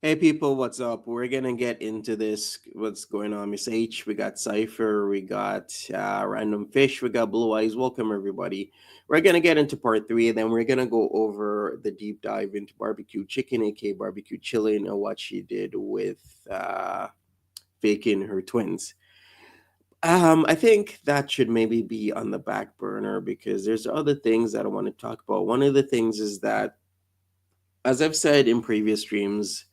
Hey people, what's up? We're gonna get into this. What's going on, Miss H? We got Cypher, we got Random Fish, we got Blue Eyes. Welcome everybody. We're gonna get into part three, and then we're gonna go over the deep dive into barbecue chicken, aka barbecue chilling, and what she did with faking her twins. I think that should maybe be on the back burner because there's other things that I want to talk about. One of the things is that, as I've said in previous streams,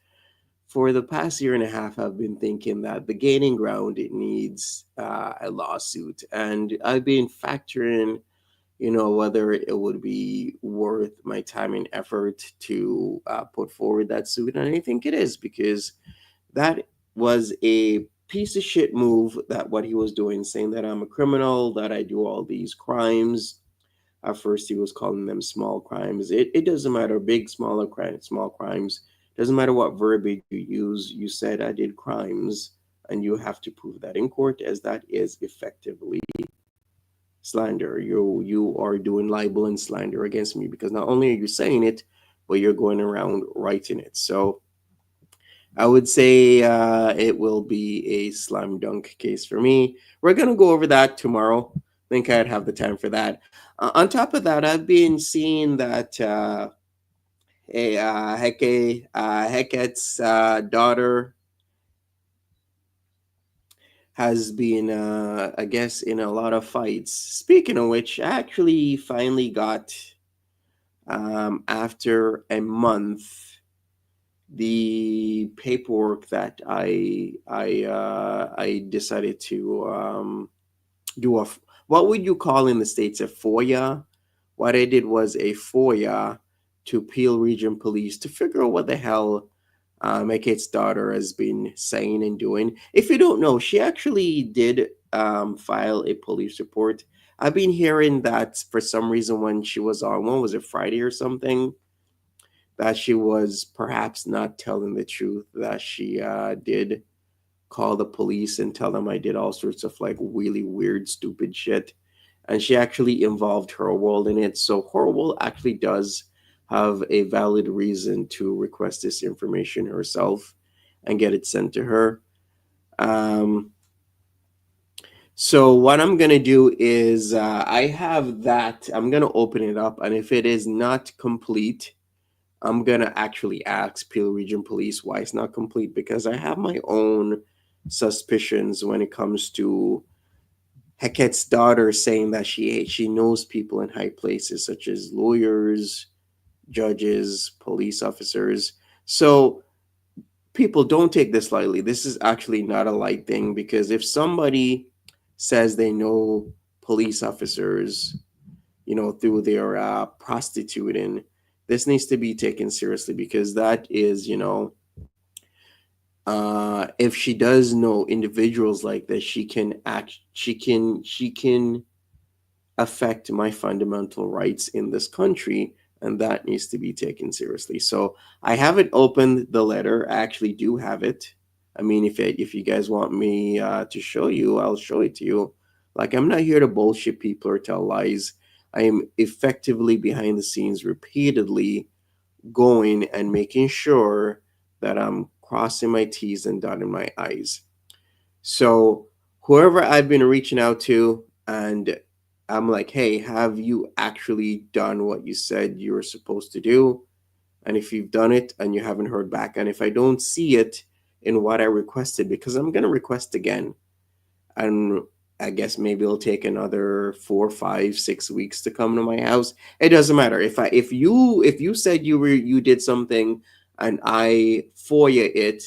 for the past year and a half, I've been thinking that the gaining ground it needs a lawsuit, and I've been factoring, whether it would be worth my time and effort to put forward that suit, and I think it is because that was a piece of shit move. That what he was doing, saying that I'm a criminal, that I do all these crimes. At first, he was calling them small crimes. It doesn't matter, big, smaller crimes, small crimes. Doesn't matter what verbiage you use. You said I did crimes, and you have to prove that in court, as that is effectively slander. You are doing libel and slander against me because not only are you saying it, but you're going around writing it. So I would say it will be a slam dunk case for me. We're gonna go over that tomorrow. I think I'd have the time for that. On top of that, I've been seeing that Hecat's daughter has been, I guess, in a lot of fights. Speaking of which, I actually finally got, after a month, the paperwork that I decided to do what would you call in the States a FOIA? What I did was a FOIA to Peel Region Police to figure out what the hell my kid's daughter has been saying and doing. If you don't know, she actually did file a police report. I've been hearing that for some reason when she was on, when was it, Friday or something, that she was perhaps not telling the truth, that she did call the police and tell them I did all sorts of like really weird, stupid shit. And she actually involved her world in it. So her world actually does have a valid reason to request this information herself and get it sent to her. Um, so what I'm gonna do is I have that. I'm gonna open it up, and if it is not complete, I'm gonna actually ask Peel Region Police why it's not complete because I have my own suspicions when it comes to Hecat's daughter saying that she knows people in high places such as lawyers, judges, police officers. So people don't take this lightly. This is actually not a light thing because if somebody says they know police officers, through their prostituting, this needs to be taken seriously because that is, if she does know individuals like this, she can affect my fundamental rights in this country, and that needs to be taken seriously. So I haven't opened the letter. I actually do have it. I mean, if you guys want me to show you, I'll show it to you. Like, I'm not here to bullshit people or tell lies. I am effectively behind the scenes repeatedly going and making sure that I'm crossing my T's and dotting my I's. So whoever I've been reaching out to, and I'm like, hey, have you actually done what you said you were supposed to do? And if you've done it and you haven't heard back, and if I don't see it in what I requested, because I'm gonna request again, and I guess maybe it'll take another 4, 5, 6 weeks to come to my house. It doesn't matter if you said you did something and I FOIA it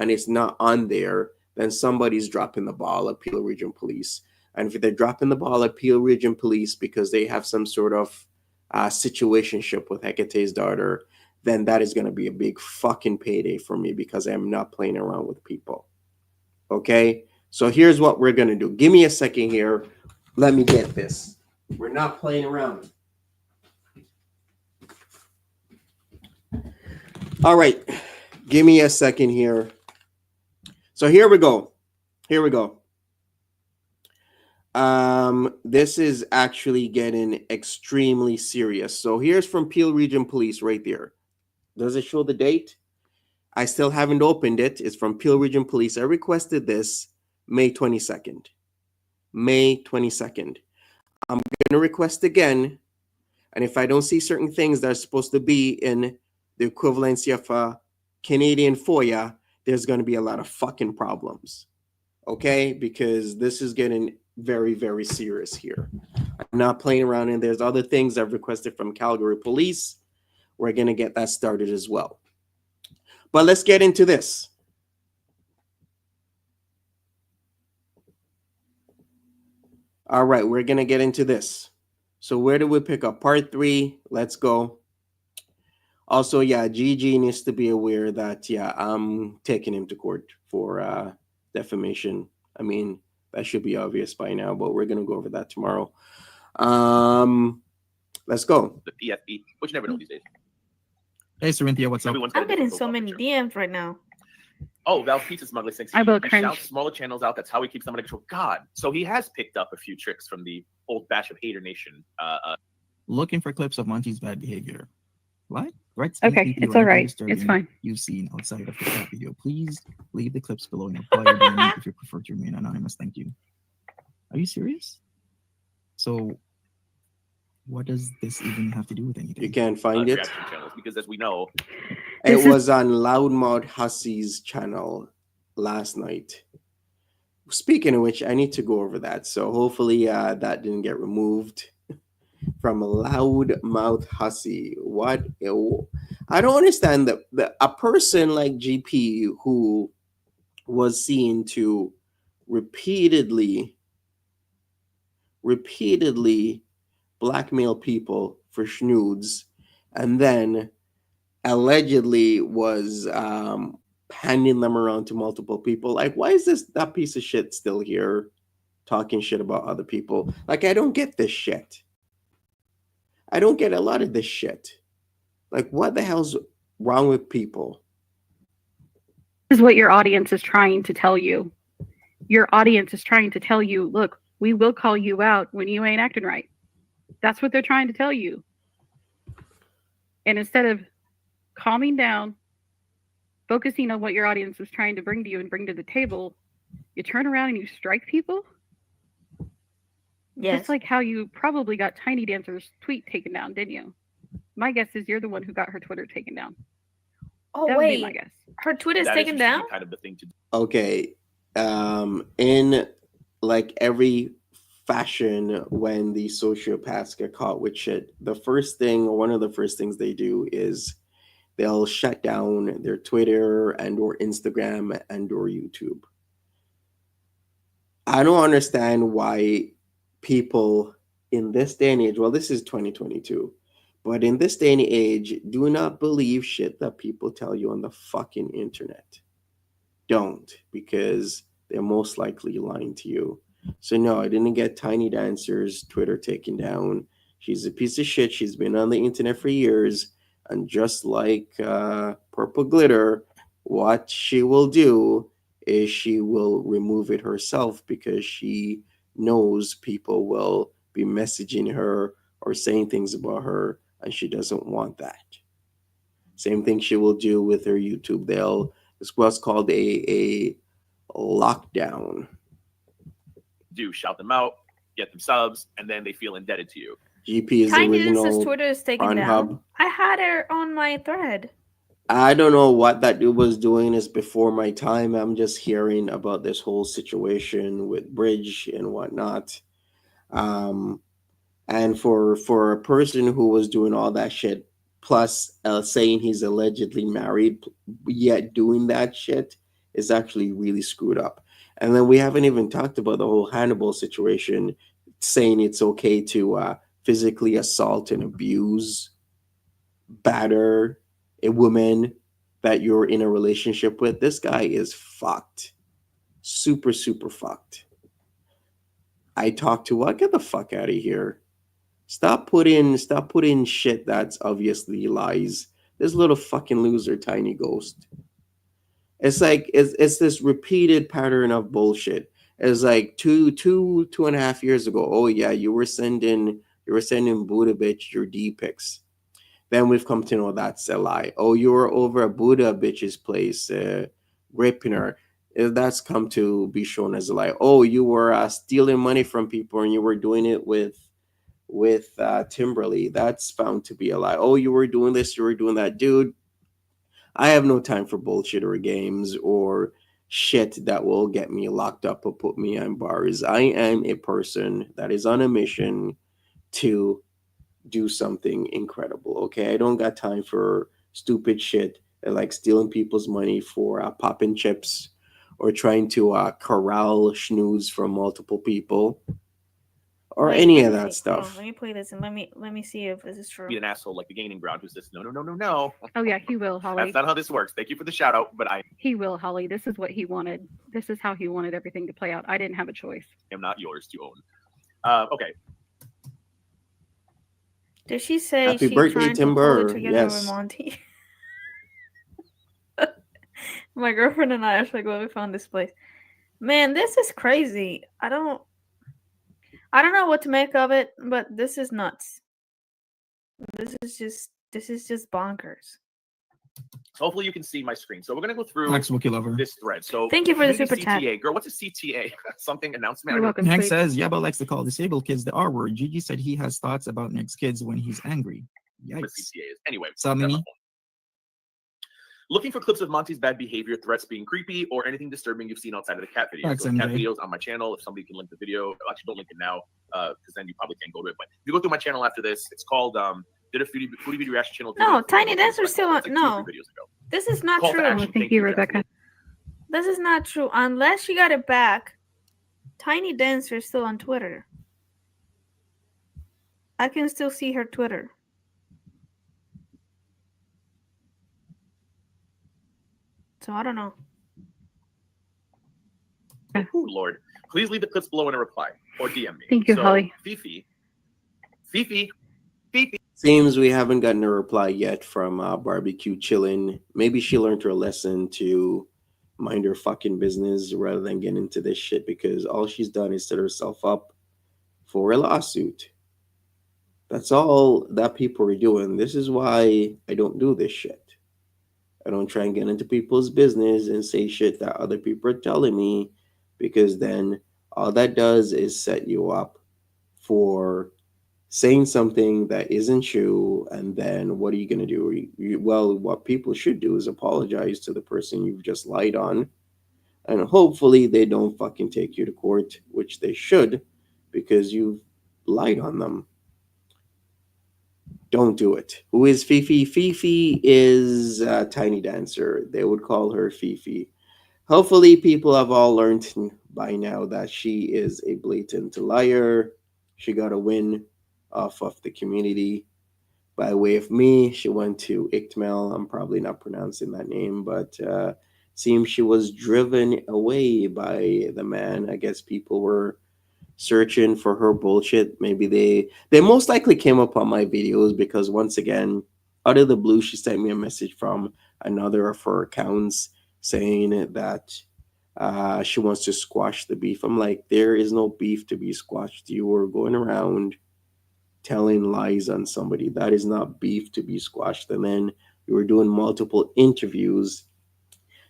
and it's not on there, then somebody's dropping the ball at Peel Region Police. And if they're dropping the ball at Peel Region Police because they have some sort of situationship with Hecate's daughter, then that is going to be a big fucking payday for me because I'm not playing around with people. Okay? So here's what we're going to do. Give me a second here. Let me get this. We're not playing around. All right. Give me a second here. So here we go. Here we go. This is actually getting extremely serious. So here's from Peel Region Police right there. Does it show the date? I still haven't opened it. It's from Peel Region Police. I requested this May 22nd. May 22nd. I'm going to request again. And if I don't see certain things that are supposed to be in the equivalency of a Canadian FOIA, there's going to be a lot of fucking problems. Okay? Because this is getting very, very serious here. I'm not playing around, and there's other things I've requested from Calgary Police. We're going to get that started as well. But let's get into this. All right, we're going to get into this. So where do we pick up? Part 3. Let's go. Also, yeah, GG needs to be aware that, yeah, I'm taking him to court for defamation. I mean, that should be obvious by now, but we're going to go over that tomorrow. Let's go. The PFP, which you never know these days. Hey, Cerinthia, what's up? I'm getting so many DMs right now. Oh, Val's Pizza Smuggler 6. I will He cringe. shouts smaller channels out. That's how he keeps them under control. God. So he has picked up a few tricks from the old batch of Hater Nation. Looking for clips of Monty's bad behavior. What? Right? Okay, it's all right. It's fine. You've seen outside of the cat video. Please leave the clips below and apply your DM if you prefer to remain anonymous. Thank you. Are you serious? So, what does this even have to do with anything? You can't find it. reaction channels, because as we know, It was on Loudmouth Hussey's channel last night. Speaking of which, I need to go over that. So hopefully that didn't get removed from Loudmouth Hussey. What? I don't understand that a person like GP who was seen to repeatedly blackmail people for schnoods, and then allegedly was handing them around to multiple people. Like, why is that piece of shit still here talking shit about other people? Like, I don't get this shit. I don't get a lot of this shit. Like, what the hell's wrong with people? This is what your audience is trying to tell you. Your audience is trying to tell you, look, we will call you out when you ain't acting right. That's what they're trying to tell you. And instead of calming down, focusing on what your audience is trying to bring to you and bring to the table, you turn around and you strike people. Yes. Just like how you probably got Tiny Dancer's tweet taken down, didn't you? My guess is you're the one who got her Twitter taken down. Oh, That would be wait. my guess. Her Twitter's that taken used to be down? kind of the thing to do. Okay. In like every fashion, when the sociopaths get caught with shit, one of the first things they do is they'll shut down their Twitter and or Instagram and or YouTube. I don't understand why people in this day and age, well, this is 2022, but in this day and age, do not believe shit that people tell you on the fucking internet. Don't, because they're most likely lying to you. So no, I didn't get Tiny Dancer's Twitter taken down. She's a piece of shit. She's been on the internet for years. And just like Purple Glitter, what she will do is she will remove it herself because she knows people will be messaging her or saying things about her, and she doesn't want that. Same thing she will do with her YouTube. It's what's called a lockdown. Shout them out, get them subs, and then they feel indebted to you. GP is the Tiny original Dancer's Twitter is taken on down. Hub. I had her on my thread. I don't know what that dude was doing. Is before my time. I'm just hearing about this whole situation with Bridge and whatnot. And for a person who was doing all that shit, plus saying he's allegedly married, yet doing that shit, is actually really screwed up. And then we haven't even talked about the whole Hannibal situation, saying it's okay to physically assault and abuse, batter a woman that you're in a relationship with. This guy is fucked. Super, super fucked. I talked to what? Get the fuck out of here. Stop putting shit that's obviously lies. This little fucking loser, Tiny Ghost. It's like it's this repeated pattern of bullshit. It's like two and a half years ago. Oh yeah, you were sending Buddha bitch your D pics. Then we've come to know that's a lie. Oh, you were over at Buddha bitch's place, raping her. That's come to be shown as a lie. Oh, you were stealing money from people and you were doing it with Timberly. That's found to be a lie. Oh, you were doing this, you were doing that, dude. I have no time for bullshit or games or shit that will get me locked up or put me on bars. I am a person that is on a mission to do something incredible. Okay, I don't got time for stupid shit like stealing people's money for popping chips or trying to corral schnews from multiple people or Wait, any let of me that see. Hold on, stuff. let me play this and let me see if this is true. Be an asshole like the gaining ground who says, no, no, no, no, no. Oh yeah, he will, Holly. That's not how this works. Thank you for the shout out, but I He will, Holly. This is what he wanted. This is how he wanted everything to play out. I didn't have a choice. am not yours to own. Okay. Did she say Happy she birthday, trying to Tim pull it Burr. together with Yes. Monty? My girlfriend and I are like, well, we found this place. Man, this is crazy. I don't know what to make of it, but this is nuts. This is just bonkers. So hopefully you can see my screen. So we're gonna go through Max Wookie Lover. this thread. So Thank you for the community super chat. CTA. Girl, what's a CTA? Something announcement? You're I don't- welcome. Hank Sweet. says Yaba likes to call disabled kids the R word. Gigi said he has thoughts about next kids when he's angry. know what Yikes. CTA is. Anyway, So, that's my Mini? phone. Looking for clips of Monty's bad behavior, threats being creepy, or anything disturbing you've seen outside of the cat videos. Thanks, So cat MJ. videos on my channel. If somebody can link the video, actually don't link it now, because then you probably can't go to it. But if you go through my channel after this, it's called did a foodie video reaction channel. No, video Tiny for Dancer's like still on- 2 or no. 3 videos ago. This is not Call to true. action. Oh, thank you, Jeff. Rebecca. This is not true. Unless you got it back, Tiny Dancer is still on Twitter. I can still see her Twitter. So I don't know. Oh, Lord. Please leave the clips below in a reply or DM me. Thank you, Holly. Fifi. Seems we haven't gotten a reply yet from Barbecue Chillin'. Maybe she learned her lesson to mind her fucking business rather than get into this shit because all she's done is set herself up for a lawsuit. That's all that people are doing. This is why I don't do this shit. I don't try and get into people's business and say shit that other people are telling me because then all that does is set you up for saying something that isn't true. And then what are you going to do? Well, what people should do is apologize to the person you've just lied on. And hopefully they don't fucking take you to court, which they should, because you've lied on them. Don't do it. Who is Fifi? Fifi is a Tiny Dancer. They would call her Fifi. Hopefully, people have all learned by now that she is a blatant liar. She got a win off of the community. By way of me, she went to Iktmel. I'm probably not pronouncing that name, but seems she was driven away by the man. I guess people were searching for her bullshit. Maybe they most likely came up on my videos because once again, out of the blue, she sent me a message from another of her accounts saying that she wants to squash the beef. I'm like, there is no beef to be squashed. You were going around telling lies on somebody. That is not beef to be squashed. And then you were doing multiple interviews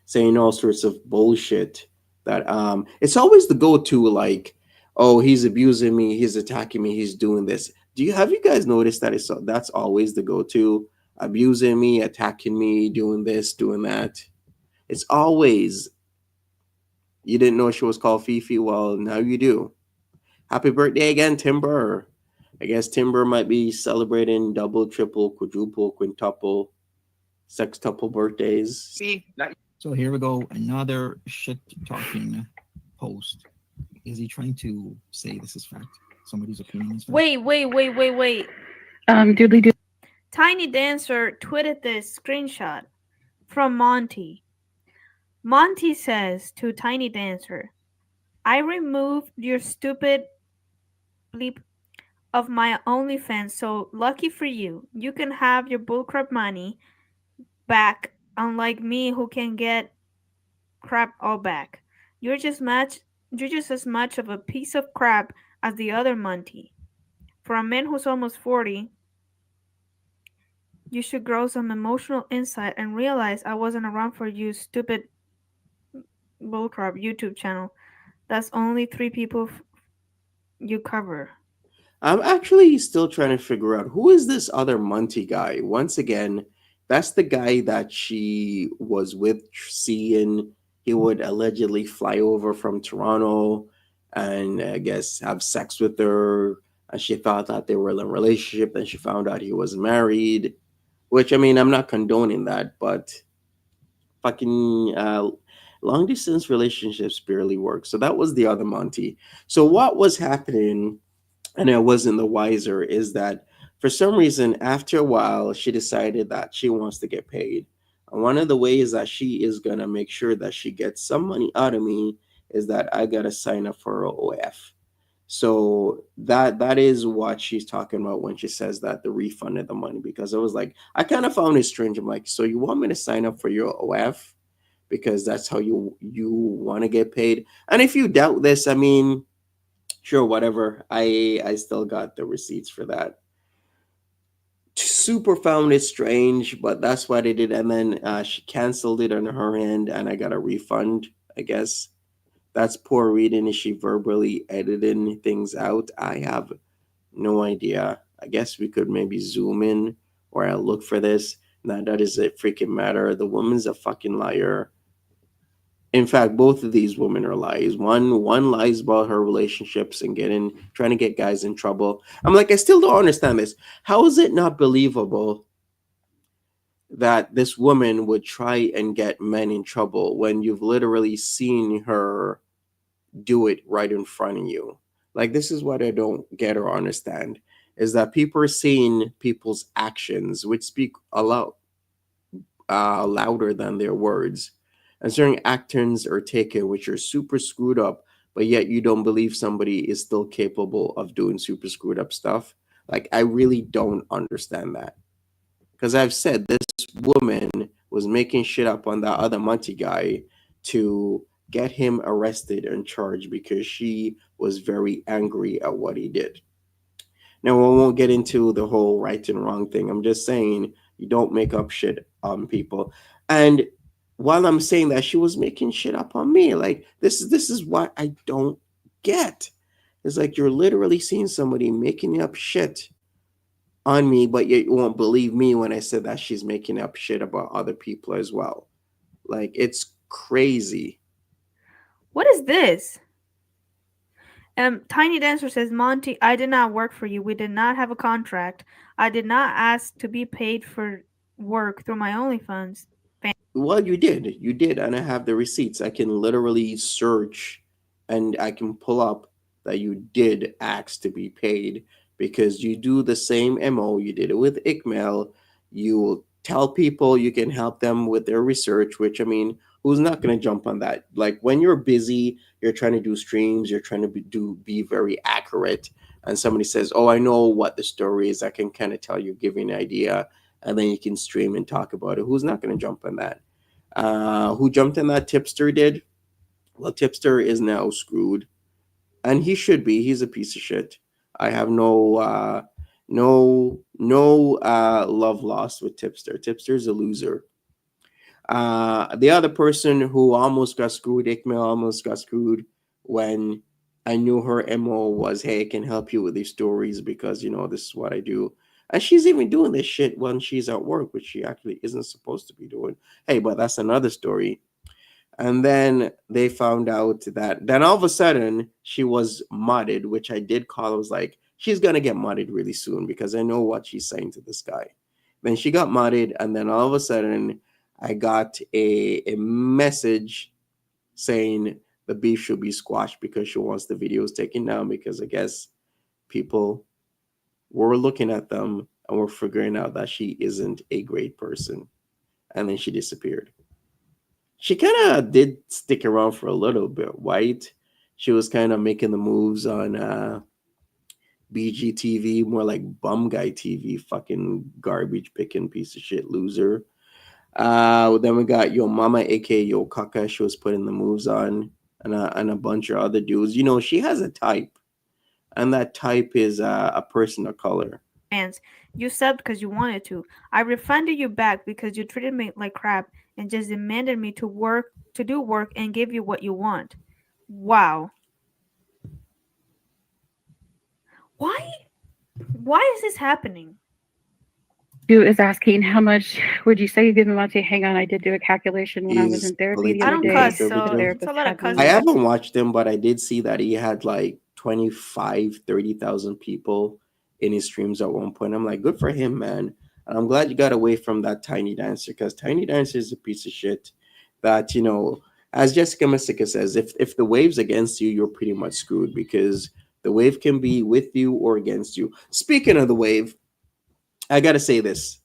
saying all sorts of bullshit that it's always the go-to, like, oh, he's abusing me, he's attacking me, he's doing this. Have you guys noticed that that's always the go-to? Abusing me, attacking me, doing this, doing that. It's always, you didn't know she was called Fifi? Well, now you do. Happy birthday again, Timber. I guess Timber might be celebrating double, triple, quadruple, quintuple, sextuple birthdays. See, not So here we go. Another shit talking post. Is he trying to say this is fact? Somebody's opinion is fact? Wait. Doodly doo. Tiny Dancer tweeted this screenshot from Monty. Monty says to Tiny Dancer, I removed your stupid bleep of my OnlyFans, so lucky for you. You can have your bullcrap money back, unlike me who can get crap all back. You're just as much of a piece of crap as the other Monty. For a man who's almost 40, You should grow some emotional insight and realize I wasn't around for you stupid bullcrap YouTube channel. That's only three people you cover. I'm actually still trying to figure out who is this other Monty guy. Once again, that's the guy that she was with, seeing he would allegedly fly over from Toronto and I guess have sex with her. And she thought that they were in a relationship. Then she found out he was married, which I mean, I'm not condoning that, but fucking long distance relationships barely work. So that was the other Monty. So what was happening, and I wasn't the wiser, is that for some reason, after a while, she decided that she wants to get paid. And one of the ways that she is gonna make sure that she gets some money out of me is that I gotta sign up for her OF. So that is what she's talking about when she says that the refund of the money. Because I was like, I kind of found it strange. I'm like, so you want me to sign up for your OF because that's how you want to get paid? And if you doubt this, I mean, sure, whatever. I still got the receipts for that. Super found it strange, but that's what I did. And then she canceled it on her end, and I got a refund. I guess that's poor reading. Is she verbally editing things out? I have no idea. I guess we could maybe zoom in or I'll look for this. Now that is a freaking matter. The woman's a fucking liar. In fact, both of these women are lies. One lies about her relationships and trying to get guys in trouble. I'm like, I still don't understand this. How is it not believable that this woman would try and get men in trouble when you've literally seen her do it right in front of you? Like, this is what I don't get or understand, is that people are seeing people's actions, which speak a lot louder than their words. And certain actions are taken which are super screwed up, but yet you don't believe somebody is still capable of doing super screwed up stuff. Like, I really don't understand that. Because I've said this woman was making shit up on that other Monty guy to get him arrested and charged because she was very angry at what he did. Now, I won't get into the whole right and wrong thing. I'm just saying you don't make up shit on people. And while I'm saying that, she was making shit up on me. Like, this is what I don't get. It's like you're literally seeing somebody making up shit on me, but yet you won't believe me when I said that she's making up shit about other people as well. Like, it's crazy. What is this? Tiny Dancer says, Monty, I did not work for you. We did not have a contract. I did not ask to be paid for work through my OnlyFans. Well, you did, and I have the receipts. I can literally search, and I can pull up that you did ask to be paid because you do the same MO. You did it with ICMAIL. You tell people you can help them with their research, which I mean, who's not going to jump on that? Like, when you're busy, you're trying to do streams, you're trying to be very accurate, and somebody says, "Oh, I know what the story is. I can kind of tell you, give you an idea." And then you can stream and talk about it. Who's not going to jump on that? Who jumped on that? Tipster did. Well, Tipster is now screwed, and he should be. He's a piece of shit. I have no love lost with Tipster. Tipster's a loser. The other person who almost got screwed, ICMAIL, almost got screwed when I knew her MO was, hey, I can help you with these stories because, this is what I do. And she's even doing this shit when she's at work, which she actually isn't supposed to be doing. Hey, but that's another story. And then they found out that then all of a sudden she was modded, which I did call. I was like, she's going to get modded really soon because I know what she's saying to this guy. Then she got modded, and then all of a sudden I got a message saying the beef should be squashed because she wants the videos taken down because I guess people were looking at them and were figuring out that she isn't a great person. And then she disappeared. She kind of did stick around for a little bit, right? She was kind of making the moves on BGTV, more like bum guy TV, fucking garbage picking piece of shit loser. Then we got Yo Mama, aka Yo Kaka. She was putting the moves on, and a bunch of other dudes. She has a type, and that type is a person of color. ants. You subbed because you wanted to. I refunded you back because you treated me like crap and just demanded me to do work and give you what you want. Wow. Why? Why is this happening? Stu is asking how much would you say you give Monty? Hang on, I did do a calculation when I was He's in therapy fully the I other don't taken day. cuss, conservative. so The it's a therapist lot of had I cussing. me. haven't watched him, but I did see that he had like 25, 30,000 people in his streams at one point. I'm like, good for him, man. And I'm glad you got away from that Tiny Dancer, because Tiny Dancer is a piece of shit that, as Jessica Masika says, if the wave's against you, you're pretty much screwed, because the wave can be with you or against you. Speaking of the wave, I got to say this.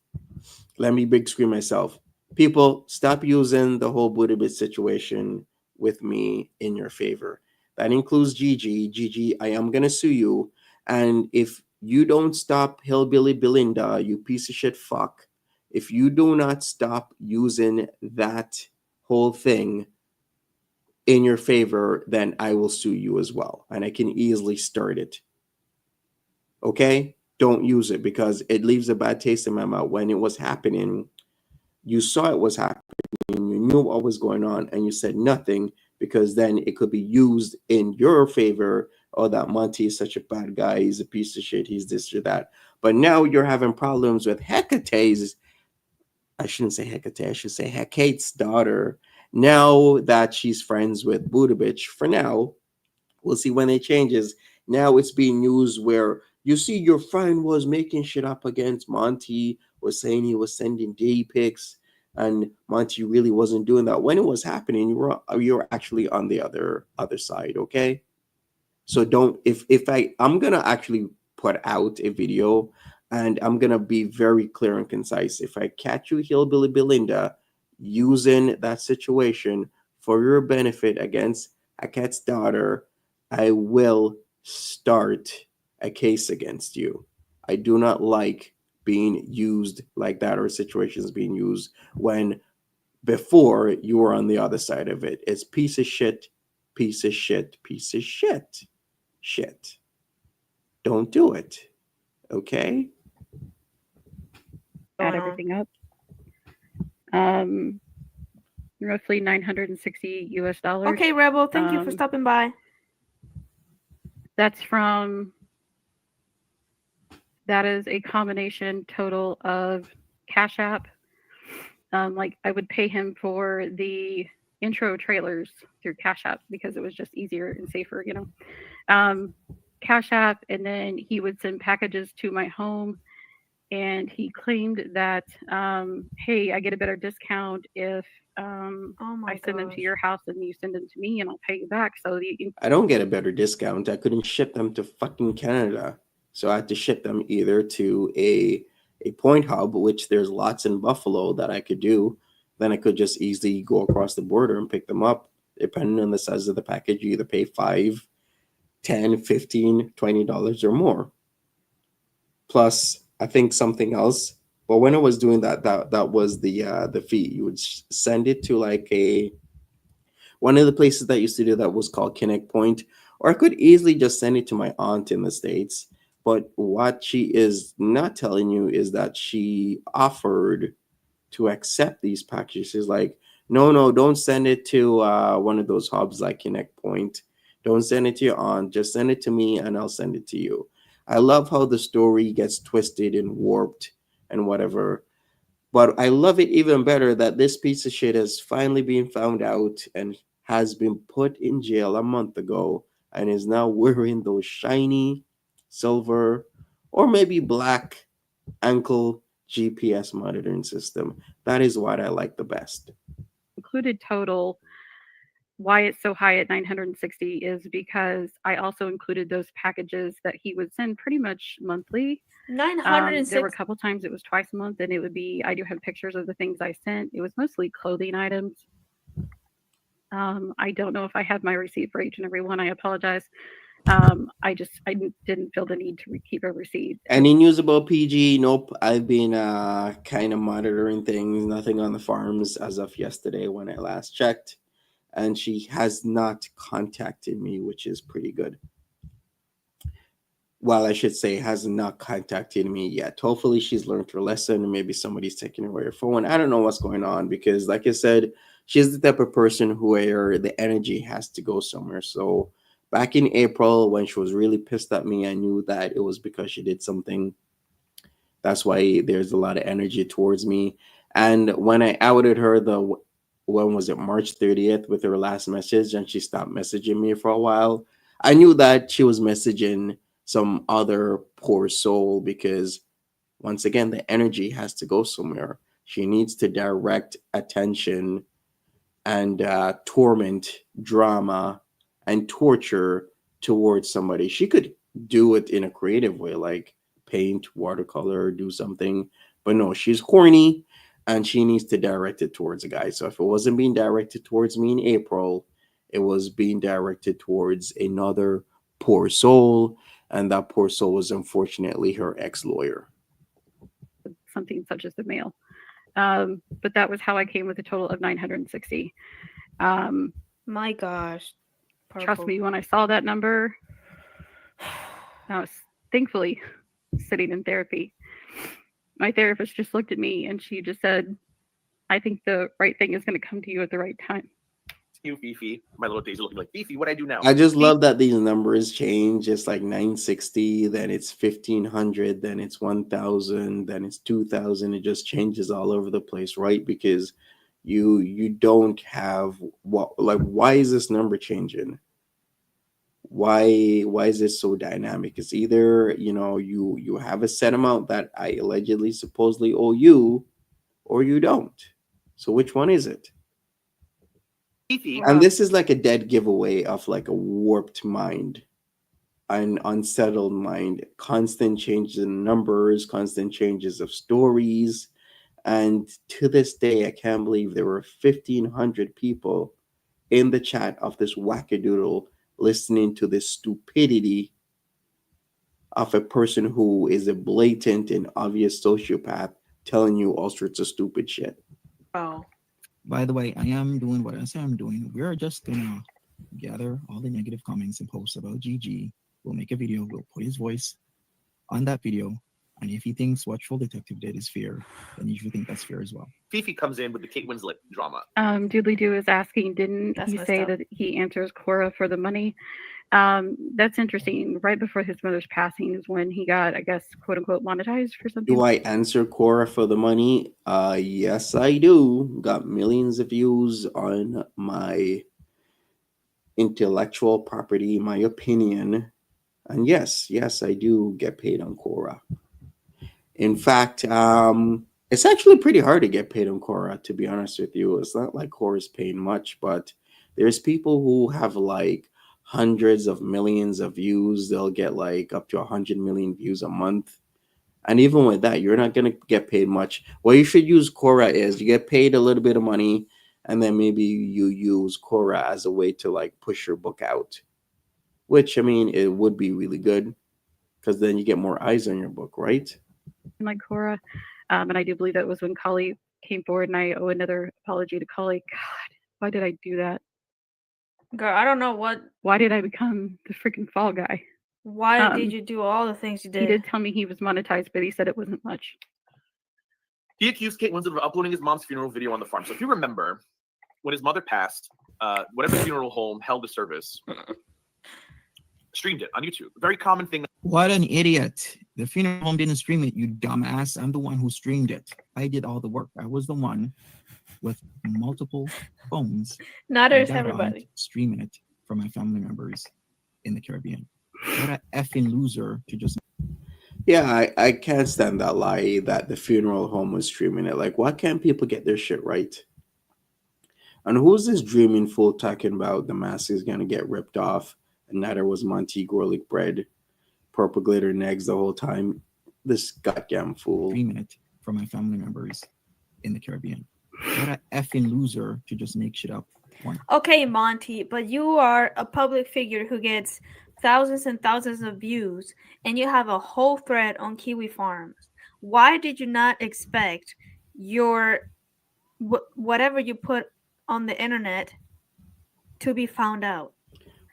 Let me big screen myself. People, stop using the whole Buddha bit situation with me in your favor. That includes Gigi. Gigi, I am gonna sue you. And if you don't stop Hillbilly Belinda, you piece of shit fuck, if you do not stop using that whole thing in your favor, then I will sue you as well. And I can easily start it. Okay? Don't use it, because it leaves a bad taste in my mouth. When it was happening, you saw it was happening, you knew what was going on, and you said nothing, because then it could be used in your favor. Oh, that Monty is such a bad guy, he's a piece of shit, he's this or that. But now you're having problems with Hecate's, I shouldn't say Hecate, I should say Hecate's daughter, now that she's friends with Budovich. For now, we'll see when it changes. Now it's being used where, you see, your friend was making shit up against Monty, was saying he was sending D pics, and Monty really wasn't doing that. When it was happening, you were actually on the other side, okay? So don't, if I'm gonna actually put out a video, and I'm gonna be very clear and concise. If I catch you, Hillbilly Belinda, using that situation for your benefit against a cat's daughter, I will start a case against you. I do not like being used like that, or situations being used when before you were on the other side of it. It's piece of shit, piece of shit, piece of shit. Shit. Don't do it. Okay? Add Going on. everything up. Um, roughly $960. Okay, Rebel, thank you for stopping by. That's from. That is a combination total of Cash App. Like I would pay him for the intro trailers through Cash App because it was just easier and safer, Cash App, and then he would send packages to my home. And he claimed that, hey, I get a better discount if Oh my I send them to gosh. your house and you send them to me, and I'll pay you back. So I don't get a better discount. I couldn't ship them to fucking Canada. So I had to ship them either to a point hub, which there's lots in Buffalo that I could do. Then I could just easily go across the border and pick them up. Depending on the size of the package, you either pay $5, $10, $15, $20 or more. Plus, I think something else. But when I was doing that was the fee. You would send it to like a one of the places that used to do that was called Connect Point, or I could easily just send it to my aunt in the States. But what she is not telling you is that she offered to accept these packages. She's like, no, no, don't send it to one of those hubs like Connect Point. Don't send it to your aunt. Just send it to me and I'll send it to you. I love how the story gets twisted and warped and whatever. But I love it even better that this piece of shit has finally been found out and has been put in jail a month ago and is now wearing those shiny silver or maybe black ankle GPS monitoring system. That is what I like the best. included total. Why it's so high at 960 is because I also included those packages that he would send pretty much monthly. There were a 906. couple times it was twice a month, and it would be, I do have pictures of the things I sent. It was mostly clothing items. I don't know if I have my receipt for each and every one. I apologize. I didn't feel the need to keep a receipt. Any news about PG? Nope. I've been kind of monitoring things. Nothing on the farms as of yesterday when I last checked. And she has not contacted me, which is pretty good. well, I should say, has not contacted me yet. Hopefully, she's learned her lesson, and maybe somebody's taking away her phone. I don't know what's going on because, like I said, she's the type of person who where the energy has to go somewhere. So back in April, when she was really pissed at me, I knew that it was because she did something. That's why there's a lot of energy towards me. And when I outed her, when was it, March 30th, with her last message, and she stopped messaging me for a while, I knew that she was messaging some other poor soul because, once again, the energy has to go somewhere. She needs to direct attention and torment, drama, and torture towards somebody. She could do it in a creative way, like paint, watercolor, do something. But no, she's horny and she needs to direct it towards a guy. So if it wasn't being directed towards me in April, it was being directed towards another poor soul. And that poor soul was unfortunately her ex lawyer. Something such as the mail. But that was how I came with a total of 960. My gosh. Trust me, when I saw that number, I was thankfully sitting in therapy. My therapist just looked at me and she just said, I think the right thing is going to come to you at the right time. You, Fifi. My little days are looking like Fifi. What I do now? I just love that these numbers change. It's like 960, then it's 1500, then it's 1000, then it's 2000. It just changes all over the place, right? Because you don't have what, like, why is this number changing? Why is it so dynamic? It's either, you have a set amount that I allegedly supposedly owe you, or you don't. So which one is it? Fifi. And this is like a dead giveaway of like a warped mind, an unsettled mind, constant changes in numbers, constant changes of stories. And to this day, I can't believe there were 1,500 people in the chat of this wackadoodle listening to this stupidity of a person who is a blatant and obvious sociopath telling you all sorts of stupid shit. Wow. By the way, I am doing what I say I'm doing. We're just gonna gather all the negative comments and posts about GG. We'll make a video. We'll put his voice on that video. And if he thinks what Troll Detective did is fair, then you should think that's fair as well. Fifi comes in with the Kate Winslet drama. Doodly Doo is asking, didn't That's he messed say up. that he answers Cora for the money? That's interesting. Right before his mother's passing is when he got, I guess, quote unquote, monetized for something. Do I answer Cora for the money? Yes, I do. Got millions of views on my intellectual property, my opinion. And yes, I do get paid on Quora. In fact, it's actually pretty hard to get paid on Quora, to be honest with you. It's not like Quora's paying much, but there's people who have like hundreds of millions of views. They'll get like up to 100 million views a month. And even with that, you're not going to get paid much. What you should use Quora is you get paid a little bit of money, and then maybe you use Quora as a way to like push your book out, which, I mean, it would be really good because then you get more eyes on your book, right? Like Cora. And I do believe that was when Kali came forward, and I owe another apology to Kali. God, why did I do that? Girl, I don't know what. Why did I become the freaking fall guy? Why did you do all the things you did? He did tell me he was monetized, but he said it wasn't much. He accused Kate Winslet of uploading his mom's funeral video on the farm. So if you remember, when his mother passed, whatever funeral home held the service, streamed it on YouTube. A very common thing. What an idiot. The funeral home didn't stream it, you dumbass. I'm the one who streamed it. I did all the work. I was the one with multiple phones. Not and as data on everybody. it, streaming it for my family members in the Caribbean. What a effing loser to just. Yeah, I can't stand that lie that the funeral home was streaming it. Like, why can't people get their shit right? And who's this dreaming fool talking about the mask is going to get ripped off? And neither was Monty Gorlick bread, purple glitter negs the whole time. This goddamn fool. Streaming it for my family members in the Caribbean. What a effing loser to just make shit up. Okay, Monty, but you are a public figure who gets thousands and thousands of views, and you have a whole thread on Kiwi Farms. Why did you not expect your whatever you put on the internet to be found out?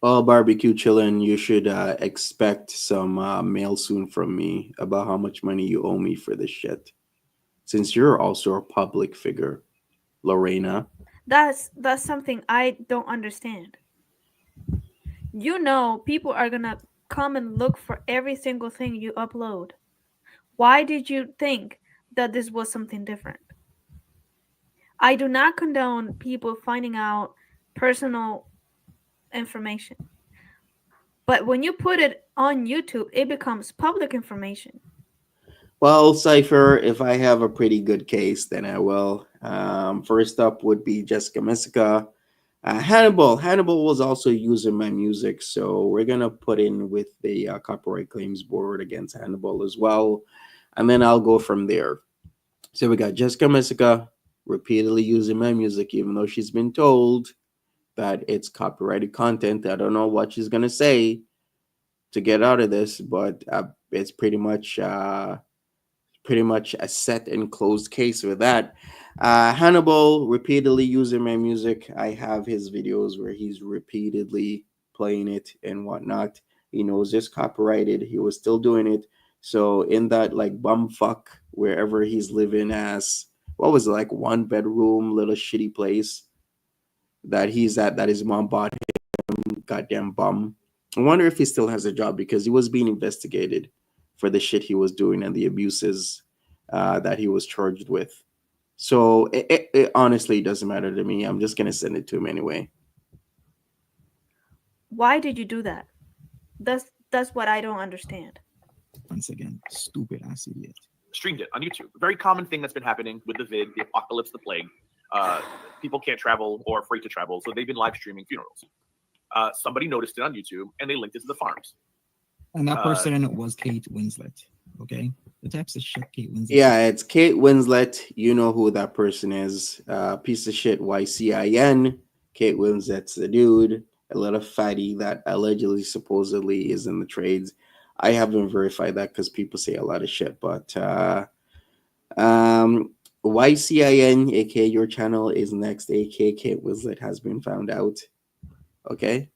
Oh, barbecue chillin', you should expect some mail soon from me about how much money you owe me for this shit. Since you're also a public figure, Lorena. That's something I don't understand. You know, people are gonna come and look for every single thing you upload. Why did you think that this was something different? I do not condone people finding out personal information. But when you put it on YouTube, it becomes public information. Well, Cypher, if I have a pretty good case, then I will. First up would be Jessica Messica. Hannibal. Hannibal was also using my music, so we're gonna put in with the copyright claims board against Hannibal as well, and then I'll go from there. So we got Jessica Messica repeatedly using my music, even though she's been told that it's copyrighted content. I don't know what she's gonna say to get out of this, but it's pretty much a set and closed case with that. Hannibal repeatedly using my music. I have his videos where he's repeatedly playing it and whatnot. He knows it's copyrighted. He was still doing it. So in that like bumfuck wherever he's living as what was it, like one bedroom little shitty place that he's at that his mom bought him, goddamn bum. I wonder if he still has a job because he was being investigated for the shit he was doing and the abuses that he was charged with. So it honestly doesn't matter to me. I'm just gonna send it to him anyway. Why did you do that? That's what I don't understand. Once again, stupid ass idiot. Streamed it on YouTube. A very common thing that's been happening with the vid, the apocalypse, the plague. People can't travel or afraid to travel, so they've been live streaming funerals. Somebody noticed it on YouTube and they linked it to the farms. And that person was Kate Winslet. Okay, the types of shit Kate Winslet. Yeah, it's Kate Winslet. You know who that person is. Piece of shit YCIN. Kate Winslet's the dude. A little fatty that allegedly, supposedly is in the trades. I haven't verified that because people say a lot of shit, but YCIN, aka your channel is next, aka Kate Winslet has been found out. Okay.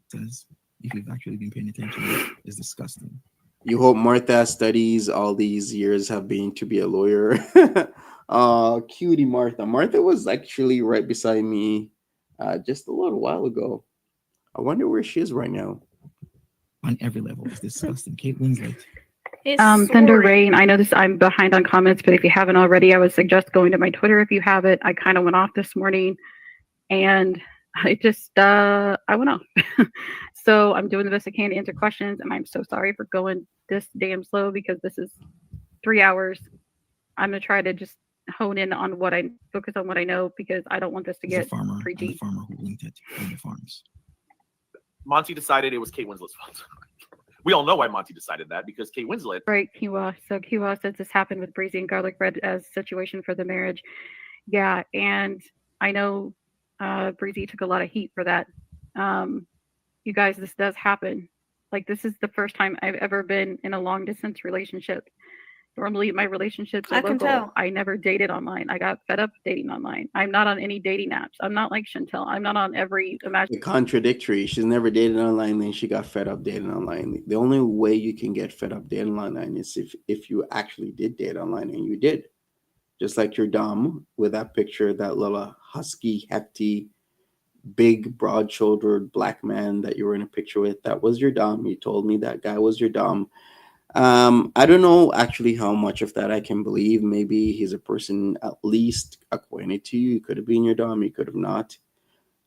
Says if you've actually been paying attention, it's disgusting. You hope Martha studies all these years have been to be a lawyer. Cutie Martha. Martha was actually right beside me just a little while ago. I wonder where she is right now. On every level, it's disgusting. Kate Winslet. Thunder Rain. I know this. I'm behind on comments, but if you haven't already, I would suggest going to my Twitter if you have it. I kind of went off this morning, and I just I went off. So I'm doing the best I can to answer questions, and I'm so sorry for going this damn slow because this is 3 hours. I'm gonna try to just hone in on what I focus on what I know because I don't want this to get preachy. The farmer who linked it on the farms. Monty decided it was Kate Winslet's fault. We all know why Monty decided that because Kate Winslet. Right, Kiwa. So Kiwa says this happened with Breezy and Garlic Bread as situation for the marriage. Yeah, and I know Breezy took a lot of heat for that. You guys, this does happen. Like this is the first time I've ever been in a long distance relationship. Normally my relationships are I can local. tell. I never dated online. I got fed up dating online. I'm not on any dating apps. I'm not like Chantel. I'm not on every Contradictory. She's never dated online, then she got fed up dating online. The only way you can get fed up dating online is if you actually did date online, and you did. Just like your Dom with that picture, that little husky, hefty, big, broad-shouldered black man that you were in a picture with. That was your Dom. You told me that guy was your Dom. I don't know actually how much of that I can believe. Maybe he's a person at least acquainted to you. He could have been your Dom. He could have not.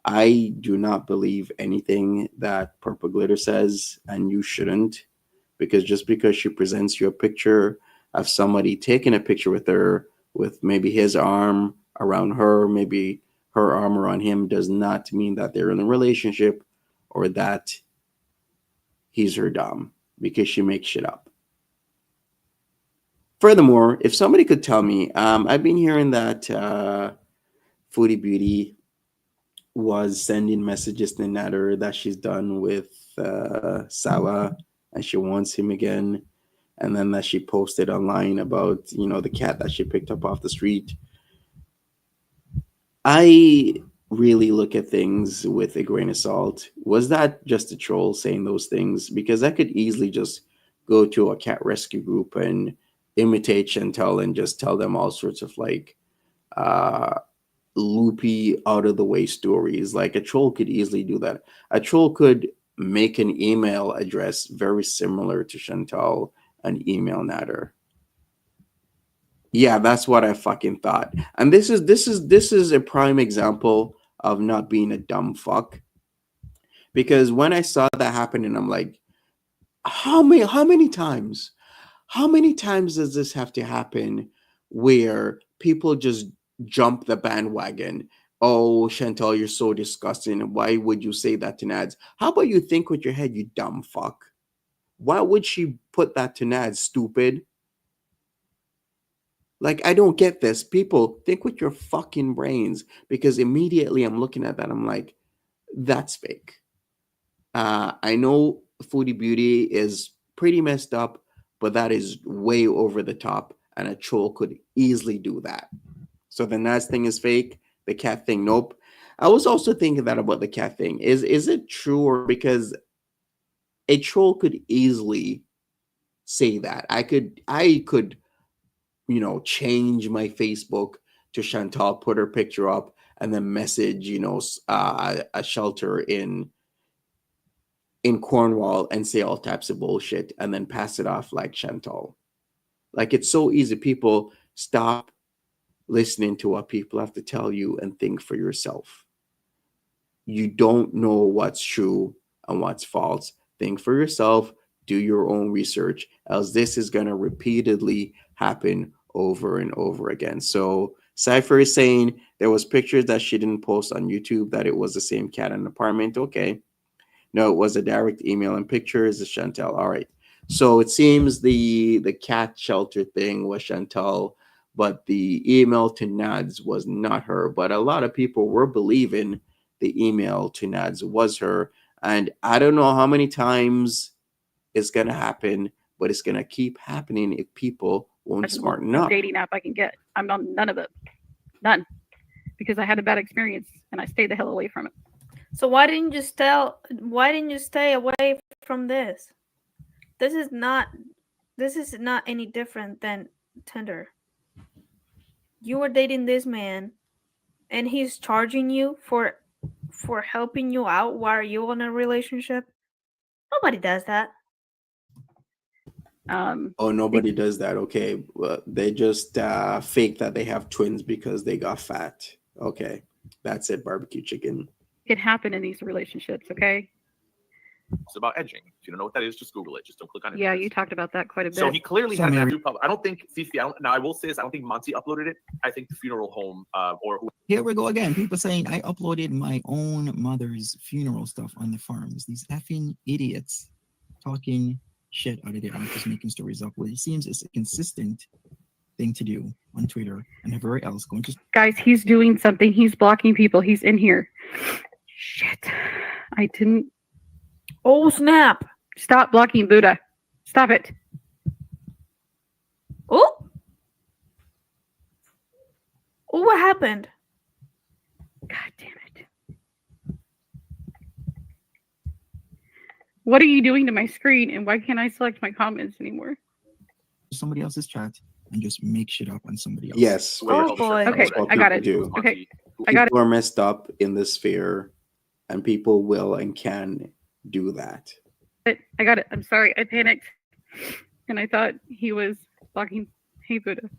I do not believe anything that Purple Glitter says, and you shouldn't, because just because she presents you a picture of somebody taking a picture with her, with maybe his arm around her, maybe her arm around him, does not mean that they're in a relationship or that he's her Dom, because she makes shit up. Furthermore, if somebody could tell me, I've been hearing that Foodie Beauty was sending messages to Natter that she's done with Salah and she wants him again, and then that she posted online about the cat that she picked up off the street. I really look at things with a grain of salt. Was that just a troll saying those things? Because I could easily just go to a cat rescue group and imitate Chantel and just tell them all sorts of like uh loopy out of the way stories. Like a troll could easily do that. A troll could make an email address very similar to Chantal and email Natter. Yeah, that's what I fucking thought. And this is a prime example of not being a dumb fuck. Because when I saw that happen, and I'm like, how many times? How many times does this have to happen where people just jump the bandwagon? Oh, Chantal, you're so disgusting. Why would you say that to Nads? How about you think with your head, you dumb fuck? Why would she put that to Nads, stupid? Like, I don't get this. People, think with your fucking brains, because immediately I'm looking at that, I'm like, that's fake. I know Foodie Beauty is pretty messed up, but that is way over the top, and a troll could easily do that. So the Nas thing is fake. The cat thing, nope. I was also thinking that about the cat thing. Is it true, or because a troll could easily say that? I could change my Facebook to Chantal, put her picture up, and then message a shelter in Cornwall and say all types of bullshit and then pass it off like Chantal. Like, it's so easy. People, stop listening to what people have to tell you and think for yourself. You don't know what's true and what's false. Think for yourself, do your own research, else this is going to repeatedly happen over and over again. So Cypher is saying there was pictures that she didn't post on YouTube that it was the same cat in the apartment. Okay. No, it was a direct email and pictures of Chantel. All right. So it seems the cat shelter thing was Chantel, but the email to Nads was not her. But a lot of people were believing the email to Nads was her. And I don't know how many times it's gonna happen, but it's gonna keep happening if people won't smarten up. Dating app I can get. I'm on none of it. None. Because I had a bad experience and I stayed the hell away from it. So why didn't you stay away from this? This is not any different than Tinder. You were dating this man and he's charging you for helping you out while you're in a relationship. Nobody does that. Oh, nobody does that. Okay, well, they just fake that they have twins because they got fat. Okay, that's it. Barbecue chicken. It can happen in these relationships, okay? It's about edging. If you don't know what that is, just Google it. Just don't click on it. Yeah, you talked about that quite a bit. So he clearly So had Mary- that public. I don't think Fifi. Now I will say this. I don't think Monty uploaded it. I think the funeral home or who. Here we go again. People saying I uploaded my own mother's funeral stuff on the forums. These effing idiots talking shit out of their ass, just making stories up. Well, it seems it's a consistent thing to do on Twitter and everywhere else. Going to Guys, he's doing something. He's blocking people. He's in here. Shit. I didn't. Oh snap! Stop blocking Buddha. Stop it. Oh, what happened? God damn it. What are you doing to my screen and why can't I select my comments anymore? somebody else's chat and just make shit up on somebody else. Yes. Oh, boy. Okay, I got it. Do. Okay, I got it. People are messed up in this sphere, and people will and can do that. I got it. I'm sorry. I panicked. And I thought he was blocking. Hey, Buddha.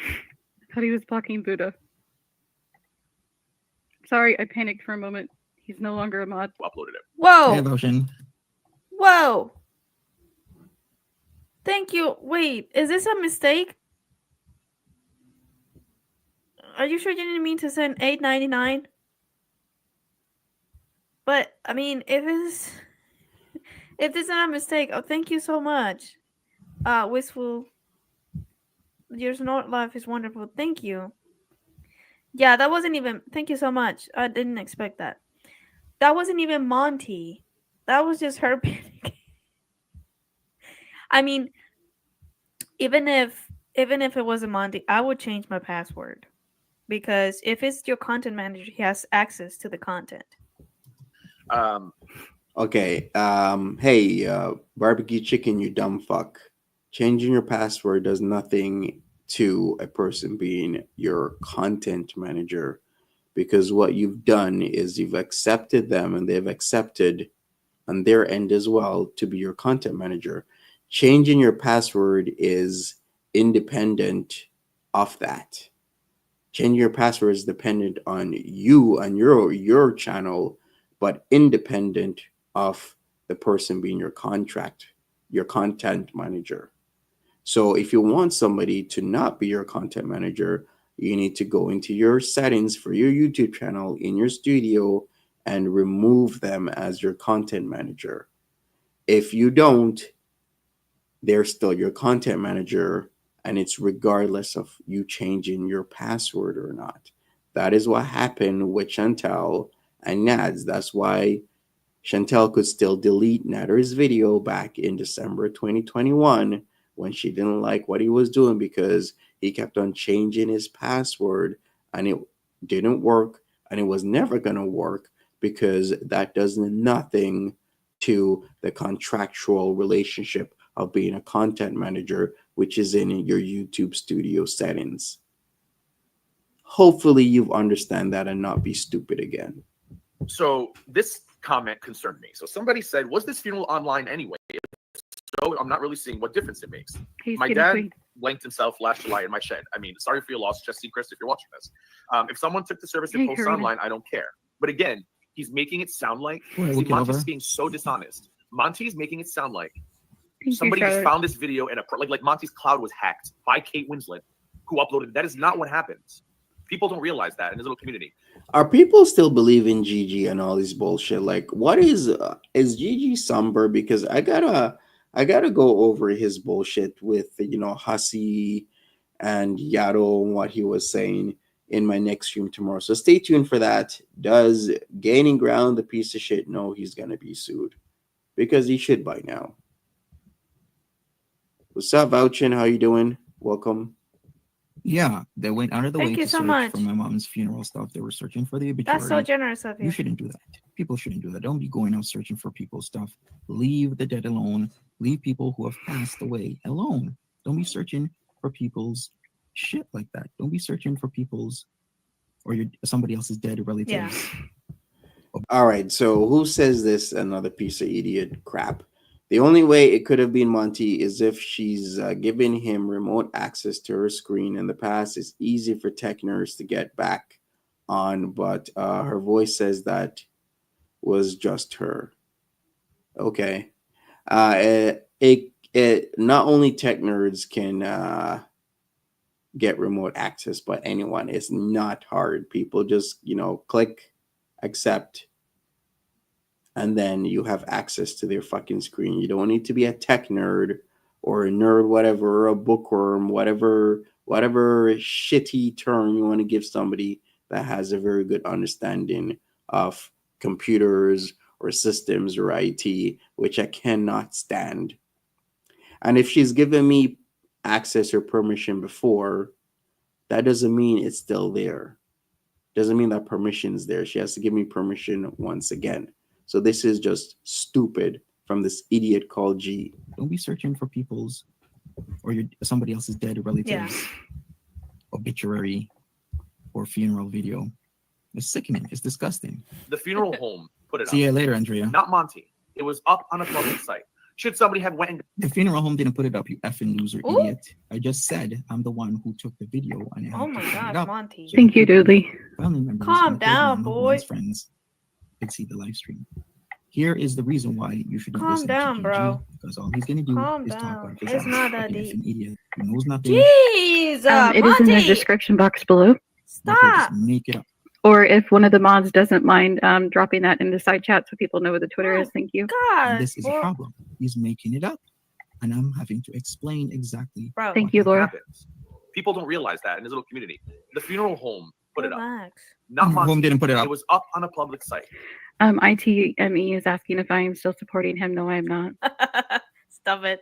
I thought he was blocking Buddha. Sorry, I panicked for a moment. He's no longer a mod. Uploaded it. Whoa! Hey, Lotion. Whoa! Thank you. Wait, is this a mistake? Are you sure you didn't mean to send $8.99? But I mean, if it's not a mistake, oh, thank you so much. Wistful. Your snort life is wonderful. Thank you. Yeah, that wasn't even. Thank you so much. I didn't expect that. That wasn't even Monty. That was just her panicking. I mean, even if it wasn't Monty, I would change my password. because if it's your content manager, he has access to the content. Okay. Hey, barbecue chicken, you dumb fuck. Changing your password does nothing to a person being your content manager, because what you've done is you've accepted them and they've accepted on their end as well to be your content manager. Changing your password is independent of that. Changing your password is dependent on you and your channel, but independent of the person being your content manager. So if you want somebody to not be your content manager, you need to go into your settings for your YouTube channel in your studio and remove them as your content manager. If you don't, they're still your content manager, and it's regardless of you changing your password or not. That is what happened with Chantel and Nads. That's why Chantel could still delete Natter's video back in December 2021 when she didn't like what he was doing, because he kept on changing his password and it didn't work, and it was never going to work, because that does nothing to the contractual relationship of being a content manager, which is in your YouTube studio settings. Hopefully you understand that and not be stupid again. So this comment concerned me. So somebody said, was this funeral online anyway? So I'm not really seeing what difference it makes. He's My getting dad clean. blanked himself last July in my shed. I mean, sorry for your loss, Jesse Chris, if you're watching this. If someone took the service and Hey, posted Karina. online, I don't care. But again, he's making it sound like, Well, see, look it Monty's over. being so dishonest. Monty's making it sound like Thank somebody you, just Charlotte. found this video and like Monty's cloud was hacked by Kate Winslet, who uploaded it. That is not what happens. People don't realize that in this little community. Are people still believing Gigi and all this bullshit? Like, what is Gigi somber? Because I gotta go over his bullshit with Hussey and Yato and what he was saying in my next stream tomorrow. So stay tuned for that. Does Gaining Ground, the piece of shit, know he's gonna be sued? Because he should by now. What's up, Vouchin? How you doing? Welcome. Yeah, they went out of the Thank way you to so search much. for my mom's funeral stuff. They were searching for the obituary. That's so generous of You you. shouldn't do that. People shouldn't do that. Don't be going out searching for people's stuff. Leave the dead alone. Leave people who have passed away alone. Don't be searching for people's shit like that. Don't be searching for people's or somebody else's dead relatives. Yeah. All right, so who says this? Another piece of idiot crap. The only way it could have been Monty is if she's given him remote access to her screen. In the past, it's easy for tech nerds to get back on, but her voice says that was just her. Okay. It not only tech nerds can get remote access, but anyone. It's not hard. People just, click accept, and then you have access to their fucking screen. You don't need to be a tech nerd or a nerd, whatever, or a bookworm, whatever shitty term you want to give somebody that has a very good understanding of computers or systems or IT, which I cannot stand. And if she's given me access or permission before, that doesn't mean it's still there. Doesn't mean that permission is there. She has to give me permission once again. So this is just stupid from this idiot called G. Don't be searching for people's or somebody else's dead relatives obituary or funeral video. It's sickening. It's disgusting. The funeral home put it up. See you later, Andrea. Not Monty. It was up on a public site. Should somebody have went and The funeral home didn't put it up, you effing loser, Ooh. idiot. I just said I'm the one who took the video and I had Oh to my put it gosh, up. Monty. Thank you, Dudley. Family members Calm and down, loved boy. ones, friends could see the live stream. Here is the reason why you should Calm listen down, to GG, bro. because all he's gonna do Calm is talk down. about his It's ass, not that fucking deep. effing idiot who knows nothing. Jeez, It is in the Monty. description box below. Like, Stop. just make it up. Or if one of the mods doesn't mind dropping that in the side chat so people know what the Twitter Oh, is. Thank you. God. And this is a Well, problem. He's making it up, and I'm having to explain exactly. bro, Thank you, Laura. happens. People don't realize that in this little community. The funeral home put it up. relax. Not Home Monty. didn't put it up. It was up on a public site. ITME is asking if I am still supporting him. No, I am not. Stop it.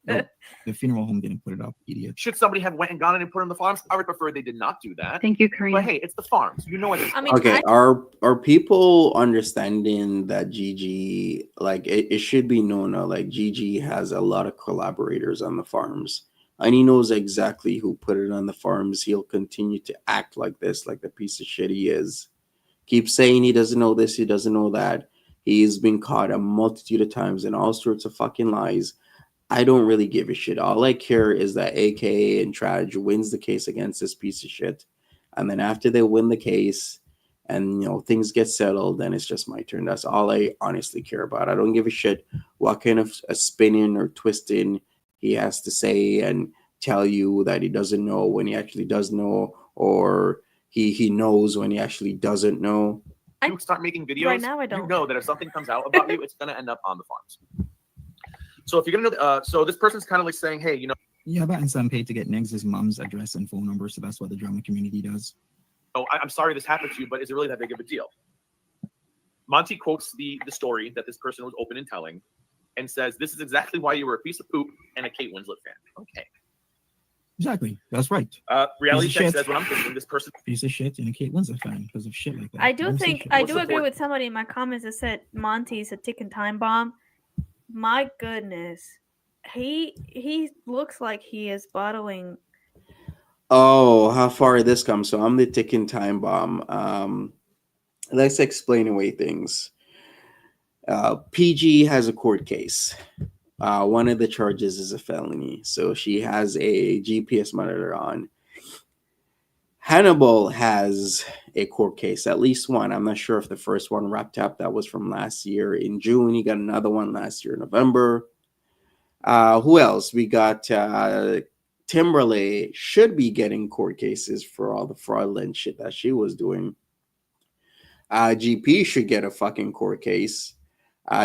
Nope, the funeral home didn't put it up, idiot. Should somebody have went and gone in and put it on the farms? I would prefer they did not do that. Thank you, But Karina. hey, it's the farms. You know it. I mean, Okay, I, are people understanding that Gigi, like it should be known now, like Gigi has a lot of collaborators on the farms, and he knows exactly who put it on the farms. He'll continue to act like this, like the piece of shit he is. Keep saying he doesn't know this, he doesn't know that. He's been caught a multitude of times in all sorts of fucking lies. I don't really give a shit. All I care is that AKA and Traj wins the case against this piece of shit. And then after they win the case and things get settled, then it's just my turn. That's all I honestly care about. I don't give a shit what kind of a spinning or twisting he has to say and tell you that he doesn't know when he actually does know, or he knows when he actually doesn't know. You start making videos. Right now I You don't. know that if something comes out about you, it's gonna end up on the farms. So if you're gonna know, so this person's kind of like saying, hey, Yeah, but and some paid to get Negs' mom's address and phone number, so that's what the drama community does. oh, I'm sorry this happened to you, but is it really that big of a deal? Monty quotes the story that this person was open in telling, and says, "This is exactly why you were a piece of poop and a Kate Winslet fan." Okay. Exactly, that's right. Reality Piece of check shit. says what I'm thinking. This person. Piece of shit and a Kate Winslet fan because of shit like that. I do Mostly think shit. I What's do the agree point? with somebody in my comments that said Monty's a ticking time bomb. My goodness, he looks like he is bottling. Oh, how far this comes. So I'm the ticking time bomb. Let's explain away things. PG has a court case. One of the charges is a felony. So she has a GPS monitor on. Hannibal has a court case, at least one. I'm not sure if the first one wrapped up. That was from last year in June. He got another one last year in November. Who else? We got Timberlake should be getting court cases for all the fraudulent shit that she was doing. GP should get a fucking court case.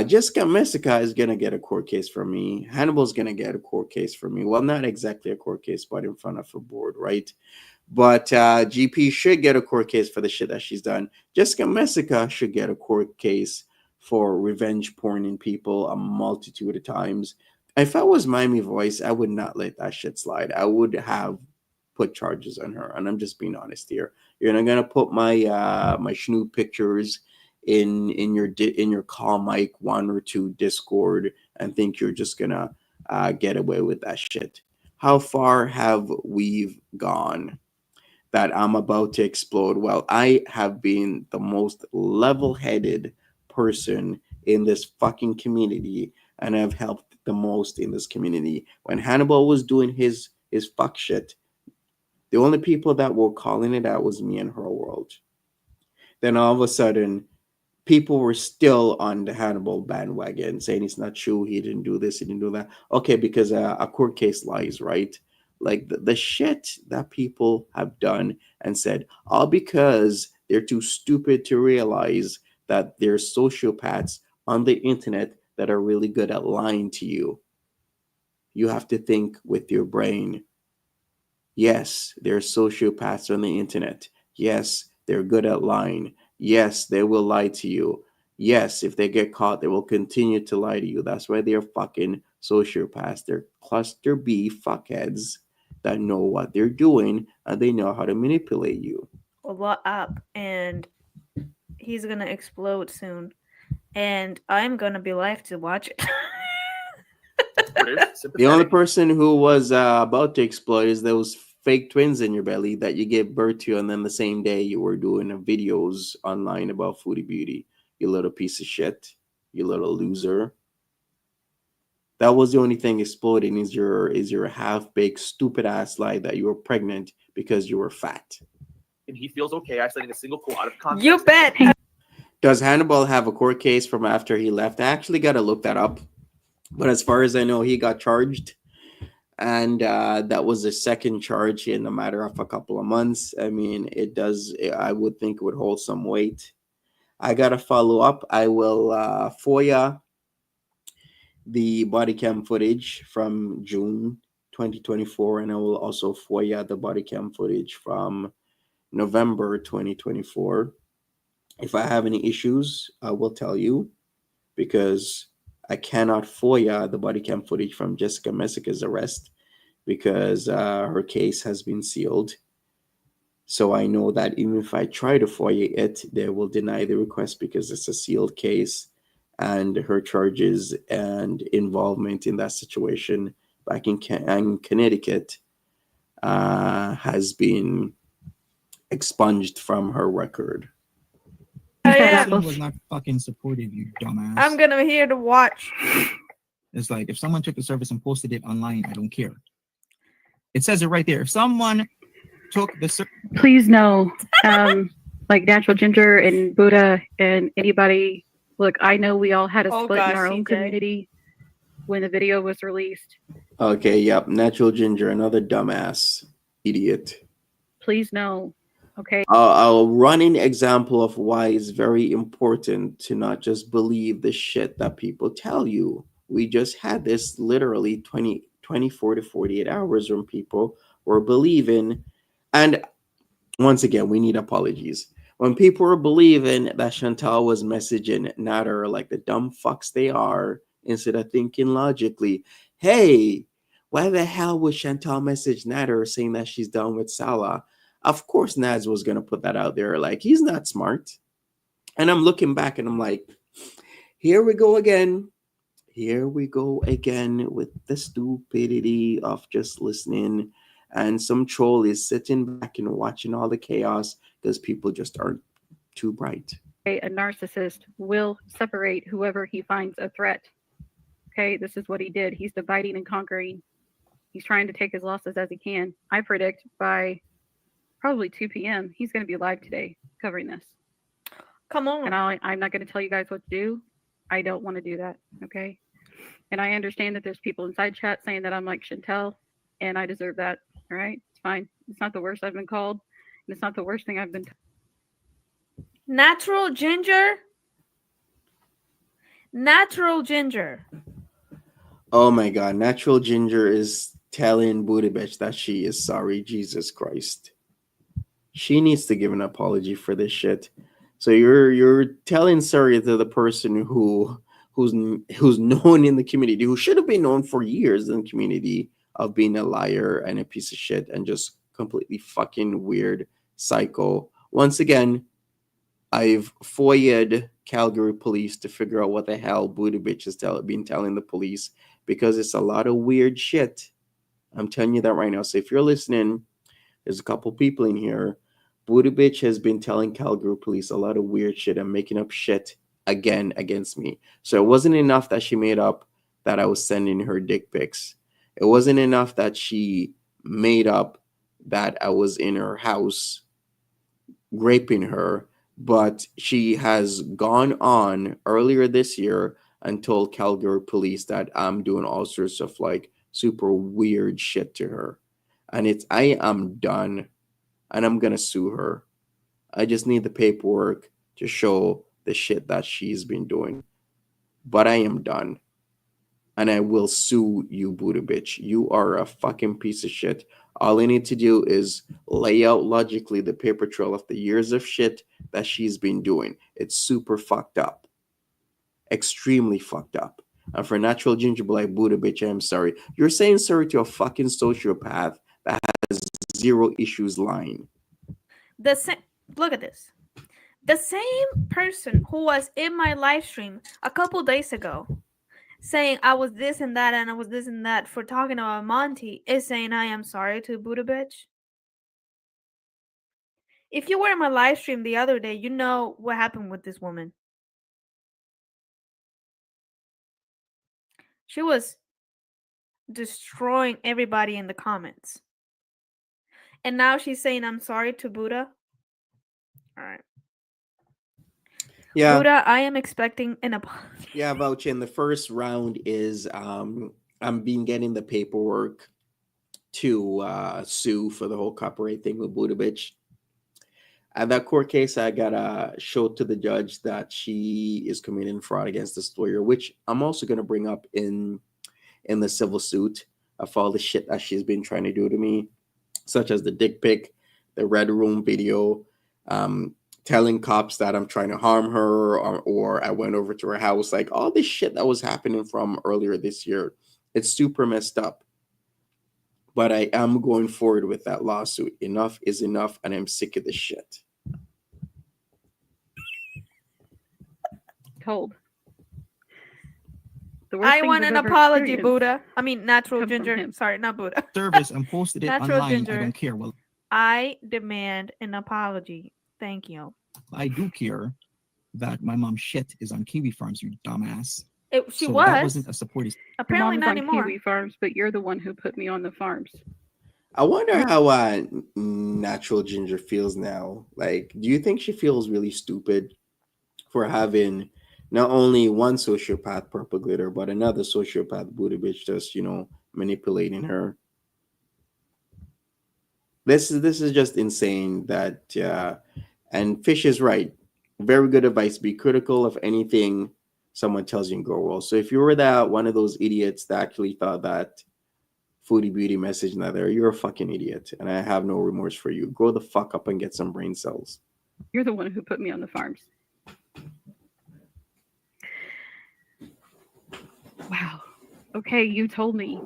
Jessica Messica is gonna get a court case from me. Hannibal's gonna get a court case from me. Well, not exactly a court case, but in front of a board, right? But GP should get a court case for the shit that she's done. Jessica Messica should get a court case for revenge porning people a multitude of times. If I was Miami Voice, I would not let that shit slide. I would have put charges on her, and I'm just being honest here. You're not gonna put my my Schnoop pictures in your call mic 1 or 2 Discord and think you're just gonna get away with that shit. How far have we gone that I'm about to explode? Well, I have been the most level-headed person in this fucking community, and I've helped the most in this community. When Hannibal was doing his fuck shit, the only people that were calling it out was me and her world. Then all of a sudden, people were still on the Hannibal bandwagon saying it's not true, he didn't do this, he didn't do that. Okay, because a court case lies, right? Like the shit that people have done and said, all because they're too stupid to realize that there's sociopaths on the internet that are really good at lying to you. You have to think with your brain. Yes, there are sociopaths on the internet. Yes, they're good at lying. Yes, they will lie to you. Yes, if they get caught, they will continue to lie to you. That's why they're fucking sociopaths. They're cluster B fuckheads that know what they're doing and they know how to manipulate you. A lot up, and he's gonna explode soon, and I'm gonna be live to watch it. The only person who was about to explode is those fake twins in your belly that you gave birth to, and then the same day you were doing videos online about Foodie Beauty. You little piece of shit. You little loser. That was the only thing exploding is your half-baked stupid ass lie that you were pregnant because you were fat. And he feels okay isolating a single quote out of context. You bet. Does Hannibal have a court case from after he left? I actually got to look that up. But as far as I know, he got charged. And that was the second charge in a matter of a couple of months. I mean, I would think it would hold some weight. I got to follow up. I will FOIA the body cam footage from June 2024. And I will also FOIA the body cam footage from November 2024. If I have any issues, I will tell you, because I cannot FOIA the body cam footage from Jessica Messica's arrest because her case has been sealed. So I know that even if I try to FOIA it, they will deny the request because it's a sealed case, and her charges and involvement in that situation back in Connecticut has been expunged from her record. He's got yeah. Person apples. was not fucking supportive, you dumbass. I'm gonna here to watch. It's like if someone took the service and posted it online, I don't care. It says it right there. If someone took the Please no. Like Natural Ginger and Buddha and anybody. Look, I know we all had a Oh, split in gosh, our own CJ. community when the video was released. Okay, yep, Natural Ginger, another dumbass idiot. Please no. Okay. A running example of why it's very important to not just believe the shit that people tell you. We just had this literally 24 to 48 hours when people were believing. And once again, we need apologies. When people were believing that Chantal was messaging Nader like the dumb fucks they are, instead of thinking logically, hey, why the hell would Chantal message Nader saying that she's done with Salah? Of course, Naz was going to put that out there. Like, he's not smart. And I'm looking back and I'm like, here we go again. Here we go again with the stupidity of just listening. And some troll is sitting back and watching all the chaos because people just aren't too bright. A narcissist will separate whoever he finds a threat. Okay, this is what he did. He's dividing and conquering. He's trying to take his losses as he can. I predict by probably 2 p.m. he's going to be live today covering this. Come on. And I'm not going to tell you guys what to do. I don't want to do that. Okay. And I understand that there's people inside chat saying that I'm like Chantel, and I deserve that. All right. It's fine. It's not the worst I've been called. And it's not the worst thing I've been. Natural Ginger. Natural Ginger. Oh my God. Natural Ginger is telling Booty Bitch that she is sorry. Jesus Christ. She needs to give an apology for this shit. So you're telling sorry to the person who's known in the community, who should have been known for years in the community of being a liar and a piece of shit and just completely fucking weird psycho. Once again, I've FOIA'd Calgary police to figure out what the hell Booty Bitch is been telling the police, because it's a lot of weird shit. I'm telling you that right now. So if you're listening, there's a couple people in here. Booty Bitch has been telling Calgary police a lot of weird shit and making up shit again against me. So it wasn't enough that she made up that I was sending her dick pics. It wasn't enough that she made up that I was in her house raping her, but she has gone on earlier this year and told Calgary police that I'm doing all sorts of like super weird shit to her. And I am done, and I'm gonna sue her. I just need the paperwork to show the shit that she's been doing. But I am done. And I will sue you, Buddha bitch. You are a fucking piece of shit. All I need to do is lay out logically the paper trail of the years of shit that she's been doing. It's super fucked up. Extremely fucked up. And for Natural Ginger like Buddha bitch, I'm sorry. You're saying sorry to a fucking sociopath that has zero issues lying. The same. Look at this. The same person who was in my live stream a couple days ago saying I was this and that and I was this and that for talking about Monty is saying I am sorry to Buddha bitch. If you were in my live stream the other day, you know what happened with this woman. She was destroying everybody in the comments. And now she's saying I'm sorry to Buddha. All right. Yeah. Buddha, I am expecting an apology. Yeah, Vouchin, the first round is I'm been getting the paperwork to sue for the whole copyright thing with Buddha bitch. At that court case, I gotta show to the judge that she is committing fraud against this lawyer, which I'm also gonna bring up in the civil suit of all the shit that she's been trying to do to me, such as the dick pic, the red room video, telling cops that I'm trying to harm her, or I went over to her house. Like all this shit that was happening from earlier this year. It's super messed up. But I am going forward with that lawsuit. Enough is enough, and I'm sick of this shit. Told. The worst I things want I've an ever apology, experienced Buddha. I mean, natural come from ginger. him. Sorry, not Buddha. Service and posted it Natural online. ginger. I don't care. Well, I demand an apology. Thank you. I do care that my mom's shit is on Kiwi Farms, you dumbass. She So was. that wasn't a supportive. Your Apparently mom is not on anymore. Kiwi Farms, but you're the one who put me on the farms. I wonder how Natural Ginger feels now. Like, do you think she feels really stupid for having not only one sociopath purple glitter, but another sociopath booty bitch just, manipulating her? This is just insane that and Fish is right. Very good advice. Be critical of anything someone tells you in Girl World. So if you were that one of those idiots that actually thought that Foodie Beauty message not there, you're a fucking idiot. And I have no remorse for you. Grow the fuck up and get some brain cells. You're the one who put me on the farms. Wow. Okay, you told me.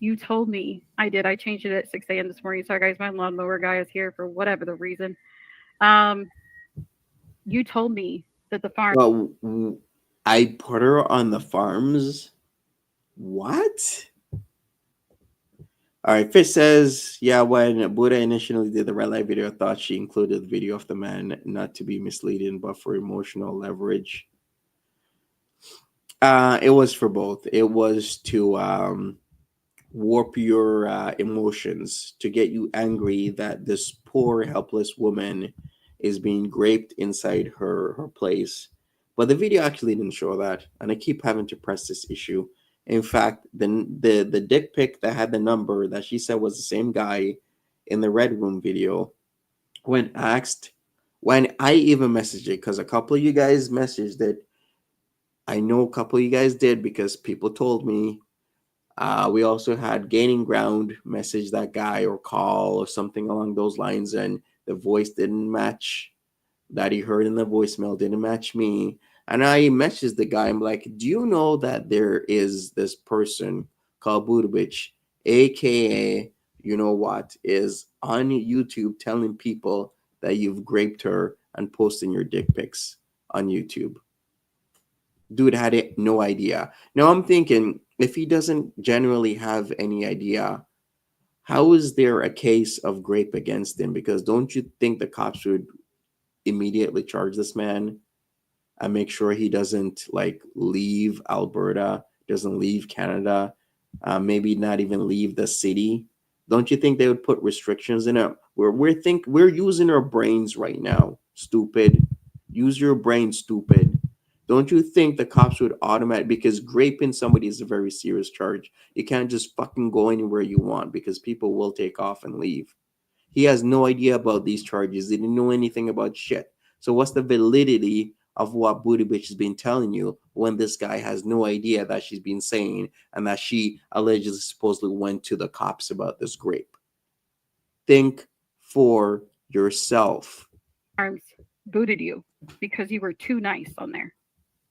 You told me. I did. I changed it at 6 a.m. this morning. Sorry, guys. My lawnmower guy is here for whatever the reason. You told me that the farm. Well, I put her on the farms. What? All right, Fish says, yeah, when Buddha initially did the red light video, I thought she included the video of the man not to be misleading, but for emotional leverage. It was for both. It was to warp your emotions, to get you angry that this poor, helpless woman is being raped inside her place. But the video actually didn't show that, and I keep having to press this issue. In fact, the dick pic that had the number that she said was the same guy in the Red Room video, when I even messaged it, because a couple of you guys messaged it. I know a couple of you guys did because people told me. We also had Gaining Ground message that guy or call or something along those lines, and the voice didn't match that he heard in the voicemail, didn't match me. And I messaged the guy. I'm like, do you know that there is this person called Budovich, aka, you know what, is on YouTube telling people that you've raped her and posting your dick pics on YouTube? Dude had no idea. Now I'm thinking, if he doesn't generally have any idea, how is there a case of rape against him? Because don't you think the cops would immediately charge this man and make sure he doesn't like leave Alberta, doesn't leave Canada, maybe not even leave the city? Don't you think they would put restrictions in it? We're using our brains right now, stupid. Use your brain, stupid. Don't you think the cops would automatic, because raping somebody is a very serious charge. You can't just fucking go anywhere you want because people will take off and leave. He has no idea about these charges. He didn't know anything about shit. So what's the validity of what Booty Bitch has been telling you when this guy has no idea that she's been saying and that she allegedly supposedly went to the cops about this rape? Think for yourself. Farms booted you because you were too nice on there.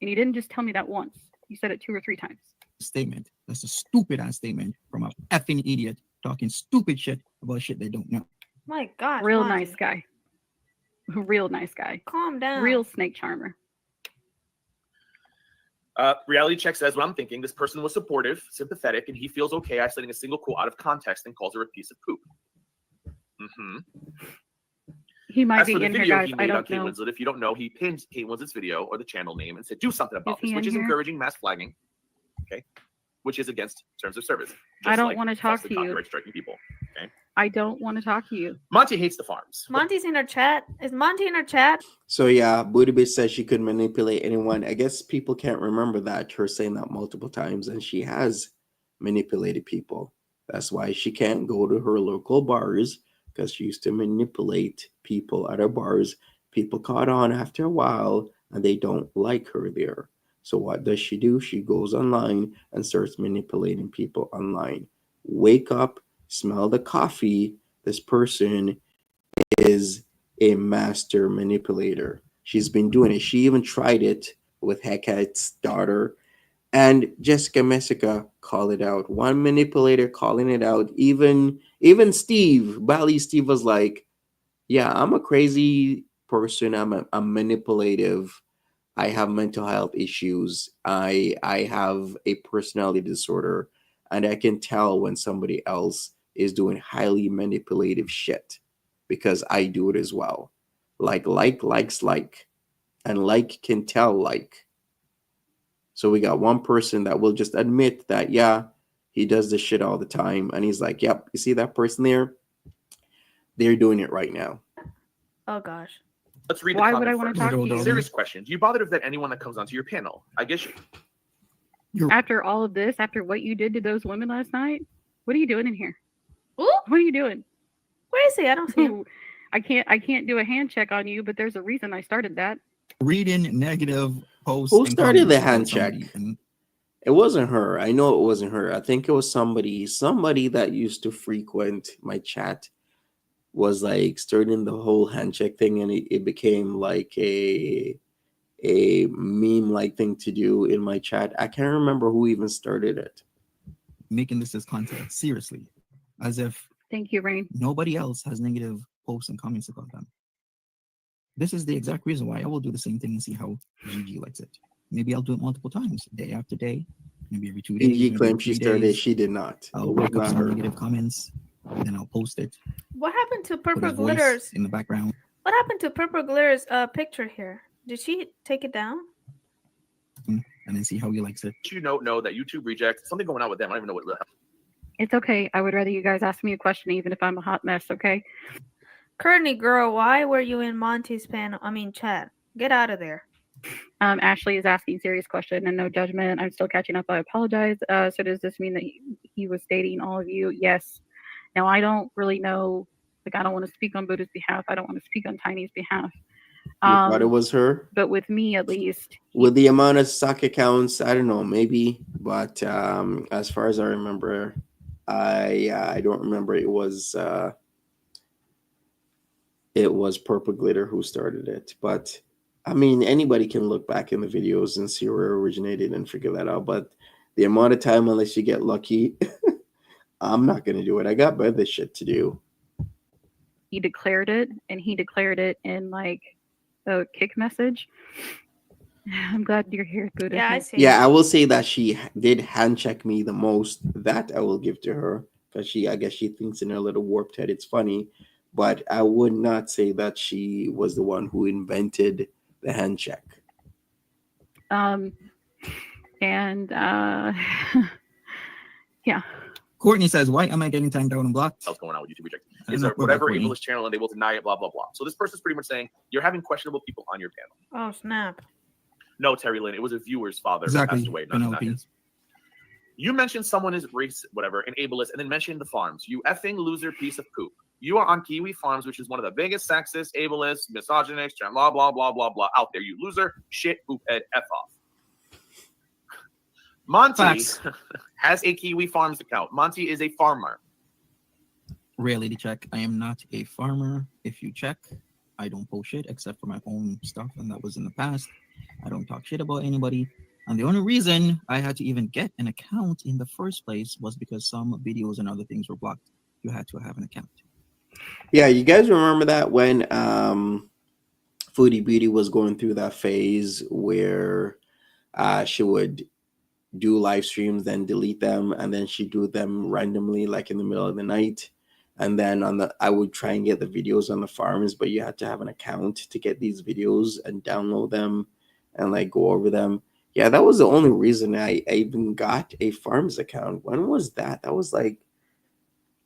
And you didn't just tell me that once. You said it 2 or 3 times. Statement. That's a stupid ass statement from a effing idiot talking stupid shit about shit they don't know. My God. Real Monty. nice guy. Real nice guy. Calm down. Real snake charmer. Reality Check says, what I'm thinking, this person was supportive, sympathetic, and he feels okay isolating a single quote out of context and calls her a piece of poop. Mm-hmm. He might As be for the in here, video guys. he I made on don't Kate know. Winslet, if you don't know, he pinned Kate Winslet's video or the channel name and said, do something about he this, which in is here? encouraging mass flagging, okay, which is against terms of service. I don't like want to talk falsely to you. copyright striking people. Okay. I don't want to talk to you. Monty hates the farms. Monty's in our chat. Is Monty in our chat? So yeah, Booty Bitch says she could manipulate anyone. I guess people can't remember that, her saying that multiple times, and she has manipulated people. That's why she can't go to her local bars, because she used to manipulate people at her bars. People caught on after a while, and they don't like her there. So what does she do? She goes online and starts manipulating people online. Wake up, smell the coffee. This person is a master manipulator. She's been doing it. She even tried it with Hecat's daughter. And Jessica Messica called it out. One manipulator calling it out. Even Steve, Bally Steve was like, yeah, I'm a crazy person. I'm manipulative. I have mental health issues. I have a personality disorder, and I can tell when somebody else is doing highly manipulative shit because I do it as well. Like likes like, and like can tell like. So we got one person that will just admit that yeah, he does this shit all the time, and he's like, yep, you see that person there? They're doing it right now. Oh gosh. Let's read the Why would comment I want to first. talk to you? Serious question. Do you bother to vet anyone that comes onto your panel? I guess you. After all of this, after what you did to those women last night, what are you doing in here? Ooh, What are you doing? where is he? I don't see him. I can't do a hand check on you, but there's a reason I started that. Reading negative posts. Who and started the comments hand about somebody check? and It wasn't her. I know it wasn't her. I think it was somebody that used to frequent my chat was like starting the whole hand check thing, and it became like a meme like thing to do in my chat. I can't remember who even started it. making this as content seriously, as if Thank you, Rain. nobody else has negative posts and comments about them. This is the exact reason why I will do the same thing and see how Gigi likes it. Maybe I'll do it multiple times, day after day, maybe every 2 days. Gigi maybe claimed every she 3 started. days. She did not. I'll It was pick up not some her. negative comments, then I'll post it. What happened to Put Purple a voice Glitter's? in the background. What happened to Purple Glitter's picture here? Did she take it down? And then see how he likes it. You know that YouTube reject something going on with them. I don't even know what really happened. It's okay. I would rather you guys ask me a question, even if I'm a hot mess. Okay. Courtney, girl, why were you in Monty's panel? I mean, chat. Get out of there. Ashley is asking serious question and no judgment. I'm still catching up. I apologize. So does this mean that he was dating all of you? Yes. Now I don't really know. Like I don't want to speak on Buddha's behalf. I don't want to speak on Tiny's behalf. You thought it was her? But with me at least. With the amount of stock accounts, I don't know, maybe. But as far as I remember, I don't remember it was Purple Glitter who started it. But I mean, anybody can look back in the videos and see where it originated and figure that out. But the amount of time, unless you get lucky, I'm not gonna do it. I got better shit to do. He declared it, and he declared it in like a kick message. I'm glad you're here, Buddha. Yeah, I see. Yeah, I will say that she did hand check me the most. That I will give to her because I guess she thinks in her little warped head it's funny. But I would not say that she was the one who invented the hand check. And yeah. Courtney says, why am I getting timed down and blocked? What's going on with YouTube reject? I Is don't there know about whatever Courtney. ableist channel and they will deny it, blah, blah, blah. So this person's pretty much saying you're having questionable people on your panel. Oh, snap. No, Terry Lynn, it was a viewer's father Exactly, that passed away, not Penelope. his. You mentioned someone is race, whatever, an ableist, and then mentioned the farms. You effing loser piece of poop. You are on Kiwi Farms, which is one of the biggest sexist, ableist, misogynist, blah, blah, blah, blah, blah out there. You loser, shit, poop head, F off. Monty Facts. has a Kiwi Farms account. Monty is a farmer. Reality check. I am not a farmer. If you check, I don't post shit except for my own stuff, and that was in the past. I don't talk shit about anybody. And the only reason I had to even get an account in the first place was because some videos and other things were blocked. You had to have an account. Yeah, you guys remember that when Foodie Beauty was going through that phase where she would do live streams, then delete them, and then she'd do them randomly, like in the middle of the night. And then I would try and get the videos on the farms, but you had to have an account to get these videos and download them and like go over them. Yeah, that was the only reason I even got a farms account. When was that? That was like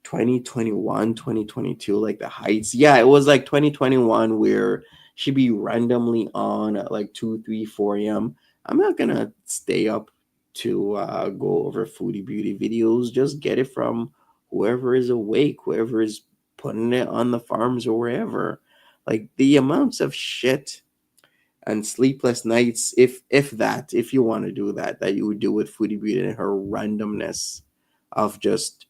2021, 2022, like the heights. Yeah, it was like 2021 where she'd be randomly on at like 2, 3, 4 a.m. I'm not gonna stay up to go over Foodie Beauty videos. Just get it from whoever is awake, whoever is putting it on the farms or wherever. Like the amounts of shit and sleepless nights, if you want to do that you would do with Foodie Beauty and her randomness of just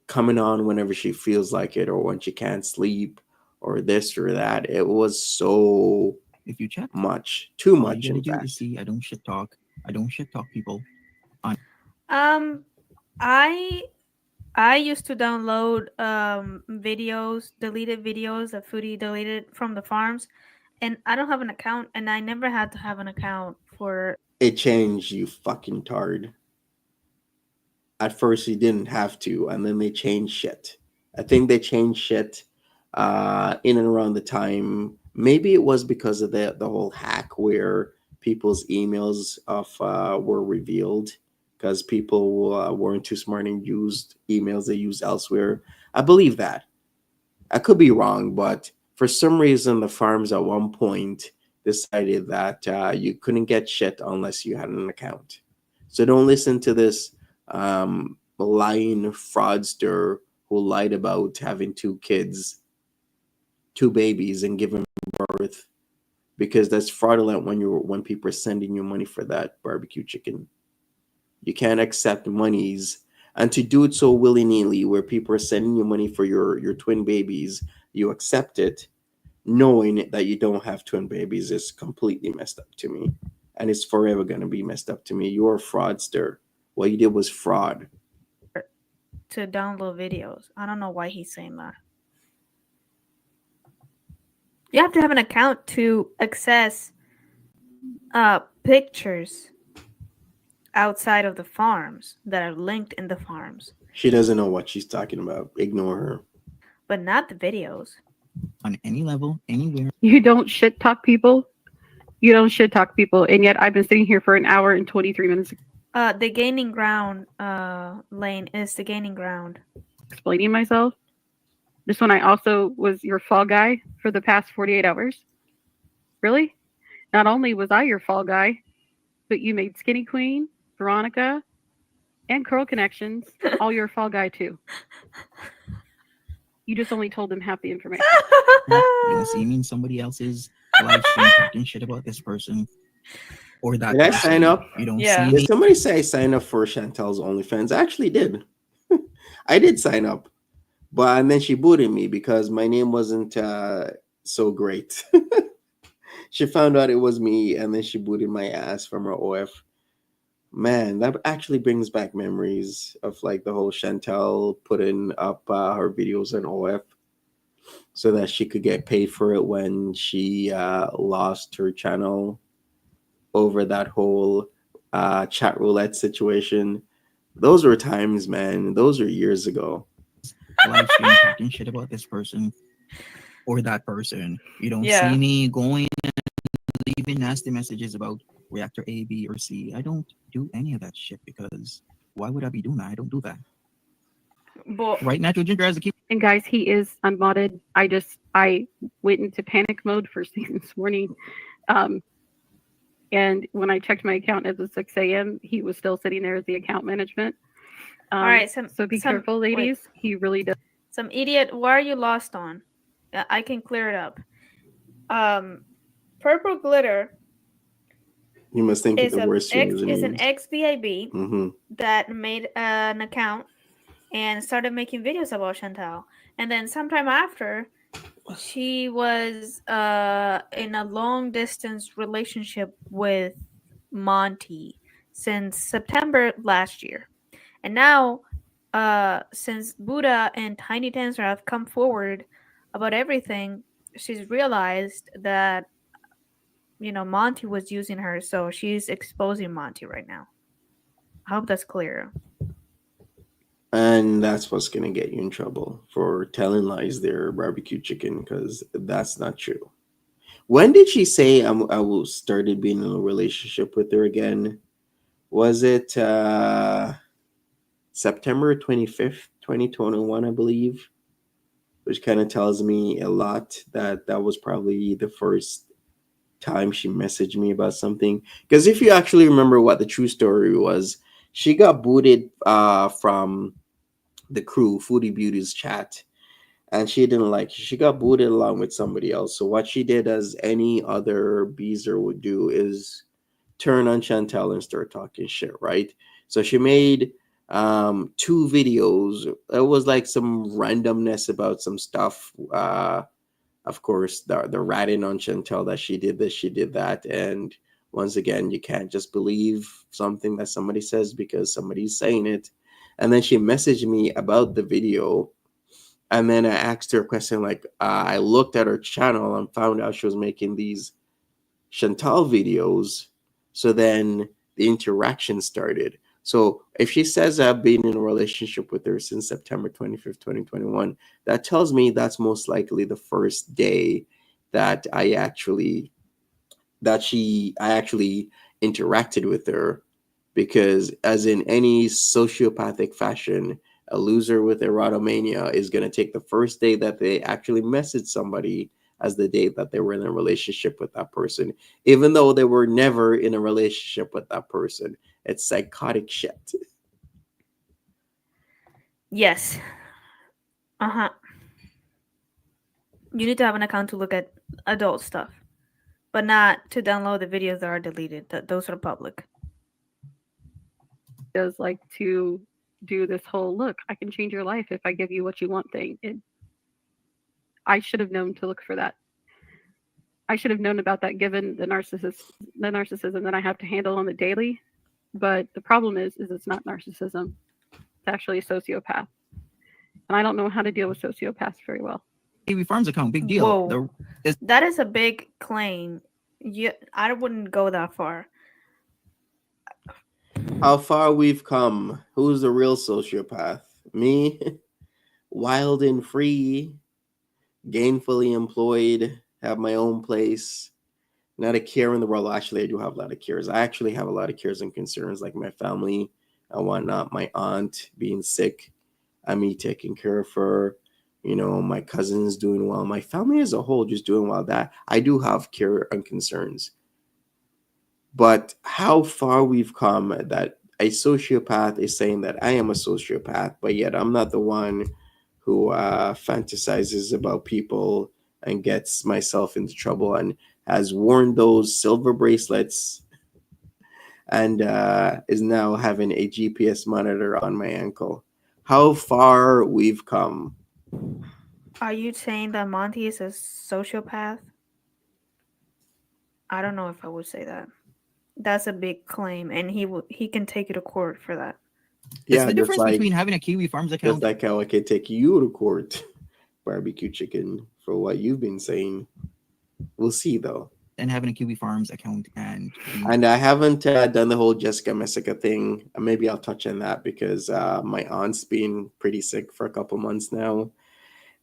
coming on whenever she feels like it or when she can't sleep or this or that. It was so If you check, much, too all you much, gotta in do is fact. see. I don't shit talk. I don't shit talk people. Um, I I used to download videos, deleted videos that Foodie deleted from the farms, and I don't have an account, and I never had to have an account for. It changed, you fucking tard. At first, you didn't have to, and then they changed shit. I think they changed shit in and around the time. Maybe it was because of the whole hack where people's emails of were revealed because people weren't too smart and used emails they used elsewhere. I believe that. I could be wrong, but for some reason, the farms at one point decided that you couldn't get shit unless you had an account. So don't listen to this lying fraudster who lied about having two kids, two babies, and giving birth, because that's fraudulent when people are sending you money for that barbecue chicken. You can't accept monies, and to do it so willy nilly, where people are sending you money for your twin babies, you accept it, knowing that you don't have twin babies, is completely messed up to me, and it's forever gonna be messed up to me. You're a fraudster. What you did was fraud. to download videos. I don't know why he's saying that. You have to have an account to access pictures outside of the farms that are linked in the farms, She doesn't know what she's talking about. Ignore her. but not the videos. On any level, anywhere. You don't shit talk people. You don't shit talk people, and yet I've been sitting here for an hour and 23 minutes The gaining ground lane is the gaining ground. explaining myself. This one I also was your fall guy for the past 48 hours. Really? Not only was I your fall guy, but you made Skinny Queen, Veronica, and Curl Connections all your fall guy too. You just only told them half the information. You don't see me in somebody else's live stream talking shit about this person or that Did I person. sign up? You don't Yeah. see Did me. somebody say I signed up for Chantel's OnlyFans? I actually did. I did sign up, but and then she booted me because my name wasn't so great. She found out it was me, and then she booted my ass from her OF. Man, that actually brings back memories of like the whole Chantel putting up her videos on OF so that she could get paid for it when she lost her channel over that whole chat roulette situation. Those were times, man. Those were years ago. Live stream talking shit about this person or that person. You don't Yeah. see me going and leaving nasty messages about reactor A, B, or C. I don't do any of that shit because why would I be doing that? I don't do that. But Right, Natural Ginger has a keep. And guys, he is unmodded. I went into panic mode first thing this morning. And when I checked my account at the 6 a.m., he was still sitting there as the account management. all right, So be careful, wait. ladies. He really does. Some idiot. What are you lost on? I can clear it up. Purple glitter You must think is of the worst an usernames. ex-BIB Mm-hmm. that made an account and started making videos about Chantal. And then sometime after, she was in a long distance relationship with Monty since September last year. And now, since Buddha and Tiny Dancer have come forward about everything, she's realized that Monty was using her, so she's exposing Monty right now. I hope that's clear. And that's what's gonna get you in trouble for telling lies there, barbecue chicken, because that's not true. When did she say I will started being in a relationship with her again? Was it September 25th, 2021, I believe? Which kind of tells me a lot that that was probably the first time she messaged me about something. Because if you actually remember what the true story was, she got booted from the crew, Foodie Beauty's chat, and she didn't like it. She got booted along with somebody else. So what she did, as any other beezer would do, is turn on Chantel and start talking shit, right? So she made two videos. It was like some randomness about some stuff of course, the ratting on Chantel that she did this, she did that. And once again, you can't just believe something that somebody says because somebody's saying it. And then she messaged me about the video. And then I asked her a question like, I looked at her channel and found out she was making these Chantal videos. So then the interaction started. So if she says I've been in a relationship with her since September 25th, 2021, that tells me that's most likely the first day that I actually interacted with her, because as in any sociopathic fashion, a loser with erotomania is going to take the first day that they actually message somebody as the day that they were in a relationship with that person, even though they were never in a relationship with that person. It's psychotic shit. Yes. Uh-huh. You need to have an account to look at adult stuff, but not to download the videos that are deleted. Those are public. Does like to do this whole look, I can change your life if I give you what you want thing. I should have known to look for that. I should have known about that given the narcissism that I have to handle on the daily. But the problem is it's not narcissism. It's actually a sociopath. And I don't know how to deal with sociopaths very well. Kiwi Farms account, big deal. Whoa. That is a big claim. I wouldn't go that far. How far we've come. Who's the real sociopath? Me? Wild and free, gainfully employed, have my own place, not a care in the world. Actually, I do have a lot of cares. I actually have a lot of cares and concerns, like my family and whatnot. My aunt being sick, me taking care of her. You know, my cousins doing well. My family as a whole just doing well. That I do have care and concerns. But how far we've come that a sociopath is saying that I am a sociopath, but yet I'm not the one who fantasizes about people and gets myself into trouble and has worn those silver bracelets and is now having a GPS monitor on my ankle. How far we've come. Are you saying that Monty is a sociopath? I don't know if I would say that. That's a big claim, and he can take you to court for that. Yeah, the difference between having a Kiwi Farms account. Just like how I can take you to court, barbecue chicken, for what you've been saying. We'll see though. And having a Kiwi Farms account and I haven't done the whole Jessica Messica thing. Maybe I'll touch on that because my aunt's been pretty sick for a couple months now.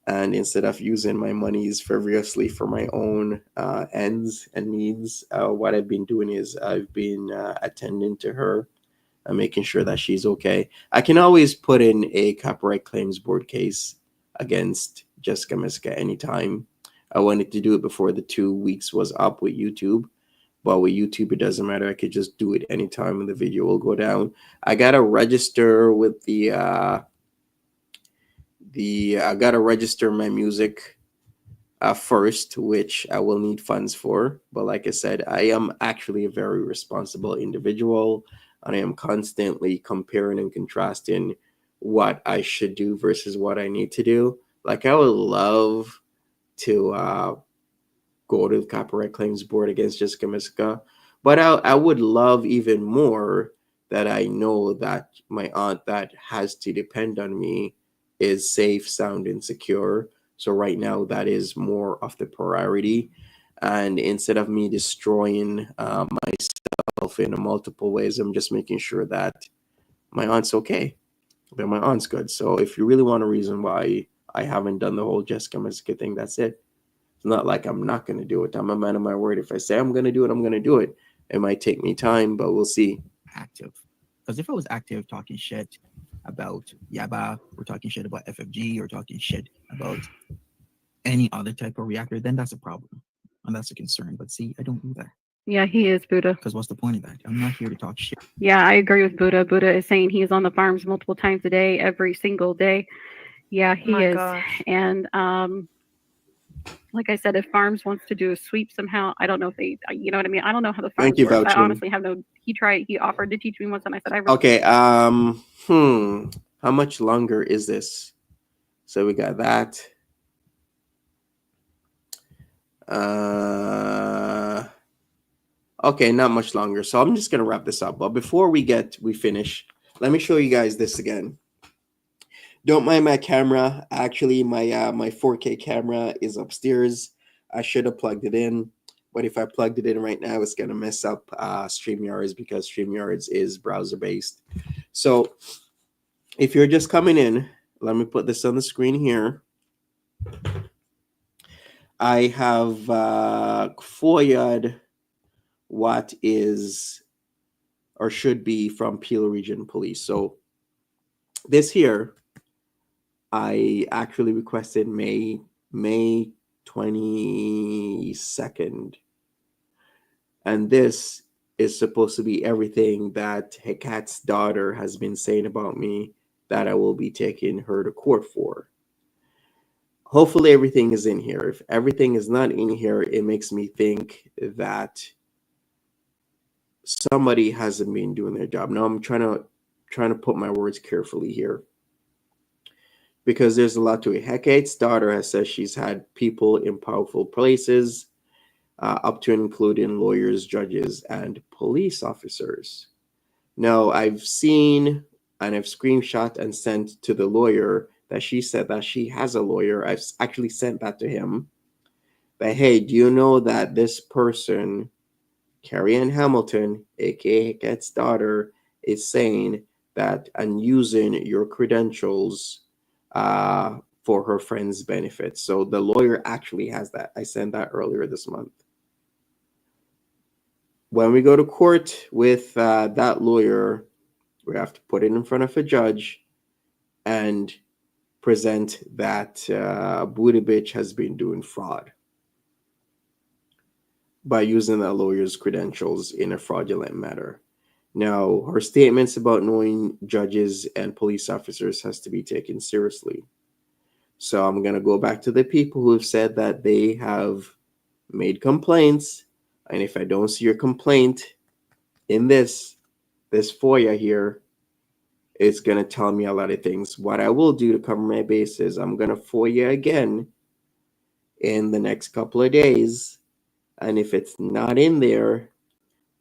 And instead of using my monies frivolously for my own ends and needs, what I've been doing is I've been attending to her and making sure that she's okay. I can always put in a copyright claims board case against Jessica Messica anytime. I wanted to do it before the 2 weeks was up with YouTube. But with YouTube, it doesn't matter. I could just do it anytime and the video will go down. I got to register with I got to register my music first, which I will need funds for. But like I said, I am actually a very responsible individual, and I am constantly comparing and contrasting what I should do versus what I need to do. Like I would love to go to the copyright claims board against Jessica Messica, but I would love even more that I know that my aunt that has to depend on me is safe, sound, and secure. So right now that is more of the priority. And instead of me destroying myself in multiple ways, I'm just making sure that my aunt's okay, that my aunt's good. So if you really want a reason why I haven't done the whole Jessica Messica thing, that's it. It's not like I'm not going to do it. I'm a man of my word. If I say I'm going to do it, I'm going to do it. It might take me time, but we'll see. Active. Because if I was active talking shit about Yaba, or talking shit about FFG, or talking shit about any other type of reactor, then that's a problem. And that's a concern. But see, I don't do that. Yeah, he is, Buddha. Because what's the point of that? I'm not here to talk shit. Yeah, I agree with Buddha. Buddha is saying he is on the farms multiple times a day, every single day. Yeah, he is. Gosh. And like I said, if Farms wants to do a sweep somehow, I don't know if they, you know what I mean? I don't know how the Farms Thank you, works. I Voucher. honestly have no, he offered to teach me once and I said, Okay, how much longer is this? So we got that. Okay, not much longer. So I'm just gonna wrap this up. But before we finish, let me show you guys this again. Don't mind my camera. Actually, my 4K camera is upstairs. I should have plugged it in, but if I plugged it in right now, it's gonna mess up StreamYards because StreamYards is browser based. So if you're just coming in, let me put this on the screen here. I have FOIA'd what is or should be from Peel Region Police. So this here, I actually requested May 22nd. And this is supposed to be everything that Hekat's daughter has been saying about me that I will be taking her to court for. Hopefully everything is in here. If everything is not in here, it makes me think that somebody hasn't been doing their job. Now I'm trying to put my words carefully here, because there's a lot to it. Hekate's daughter has said she's had people in powerful places, up to and including lawyers, judges, and police officers. Now, I've seen and I've screenshot and sent to the lawyer that she said that she has a lawyer. I've actually sent that to him. But hey, do you know that this person, Carrie Ann Hamilton, aka Hekate's daughter, is saying that and using your credentials for her friend's benefit. So the lawyer actually has that. I sent that earlier this month. When we go to court with that lawyer, we have to put it in front of a judge and present that Booty Bitch has been doing fraud by using that lawyer's credentials in a fraudulent manner. Now, her statements about knowing judges and police officers has to be taken seriously. So I'm going to go back to the people who have said that they have made complaints. And if I don't see your complaint in this FOIA here, it's going to tell me a lot of things. What I will do to cover my bases, I'm going to FOIA again in the next couple of days. And if it's not in there,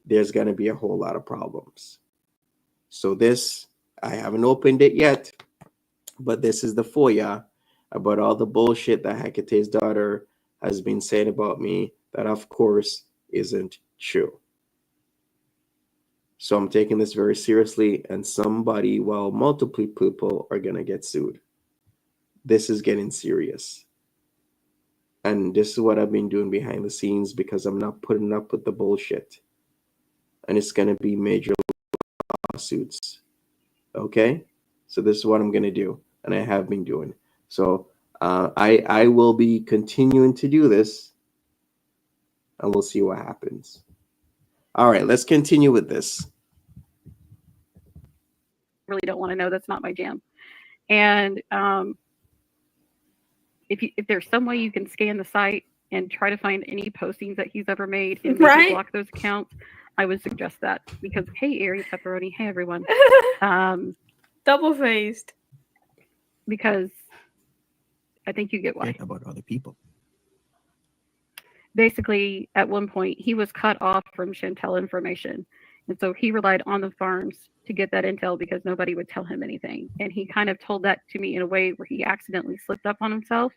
there's going to be a whole lot of problems. So this, I haven't opened it yet, but this is the FOIA about all the bullshit that Hekate's daughter has been saying about me that, of course, isn't true. So I'm taking this very seriously, and somebody, well, multiple people are going to get sued. This is getting serious. And this is what I've been doing behind the scenes because I'm not putting up with the bullshit. And it's going to be major lawsuits. Okay? So this is what I'm going to do. And I have been doing. So I will be continuing to do this. And we'll see what happens. All right, let's continue with this. Really don't want to know. That's not my jam. And if there's some way you can scan the site and try to find any postings that he's ever made and maybe block those accounts, I would suggest that. Because hey, Ari Pepperoni, hey everyone, double faced. Because I think you get why. About other people. Basically, at one point, he was cut off from Chantel information. And so he relied on the farms to get that intel because nobody would tell him anything. And he kind of told that to me in a way where he accidentally slipped up on himself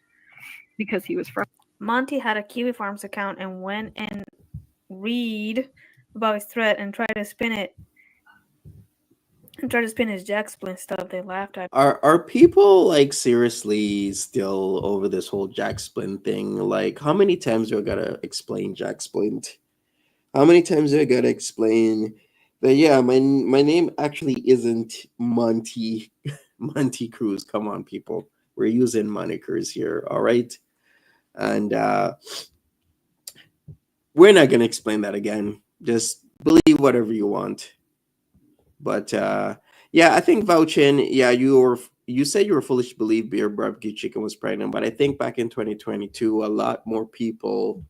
because he was frustrated. Monty had a Kiwi Farms account and went and read about his threat and tried to spin it. And tried to spin his Jack Splint stuff. They laughed at. Are people like seriously still over this whole Jack Splint thing? Like, how many times do I gotta explain Jack Splint? How many times do I gotta explain that? Yeah, my name actually isn't Monty Cruz. Come on, people, we're using monikers here, all right? And we're not gonna explain that again. Just believe whatever you want. But yeah, I think vouching. Yeah, you said you were foolish to believe Beer Barbecue Chicken was pregnant, but I think back in 2022, a lot more people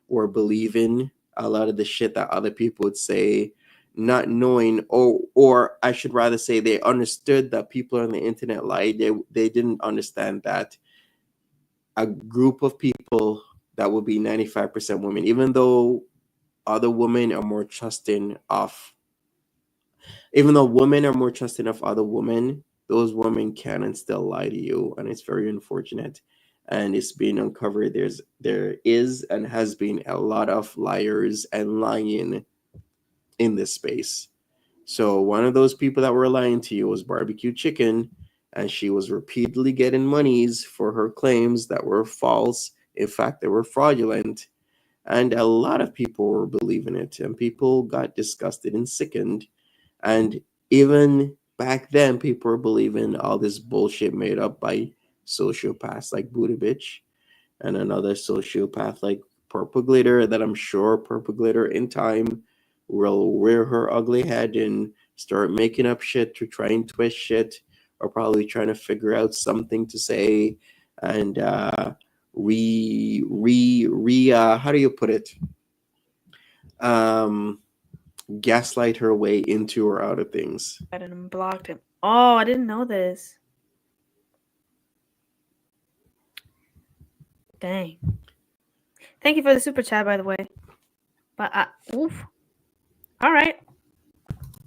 were believing a lot of the shit that other people would say, not knowing, or I should rather say, they understood that people on the internet lied. They didn't understand that a group of people that would be 95% women. Even though other women are more trusting of, even though women are more trusting of other women, those women can and still lie to you, and it's very unfortunate. And it's been uncovered. There is and has been a lot of liars and lying in this space. So one of those people that were lying to you was Barbecue Chicken, and she was repeatedly getting monies for her claims that were false. In fact, they were fraudulent. And a lot of people were believing it, and people got disgusted and sickened. And even back then, people were believing all this bullshit made up by sociopaths like Buddha Bitch and another sociopath like Purple Glitter, that I'm sure Purple Glitter in time will rear her ugly head and start making up shit to try and twist shit, or probably trying to figure out something to say and how do you put it? Um Gaslight her way into or out of things. And blocked him. Oh, I didn't know this. Dang. Thank you for the super chat, by the way. But oof. All right.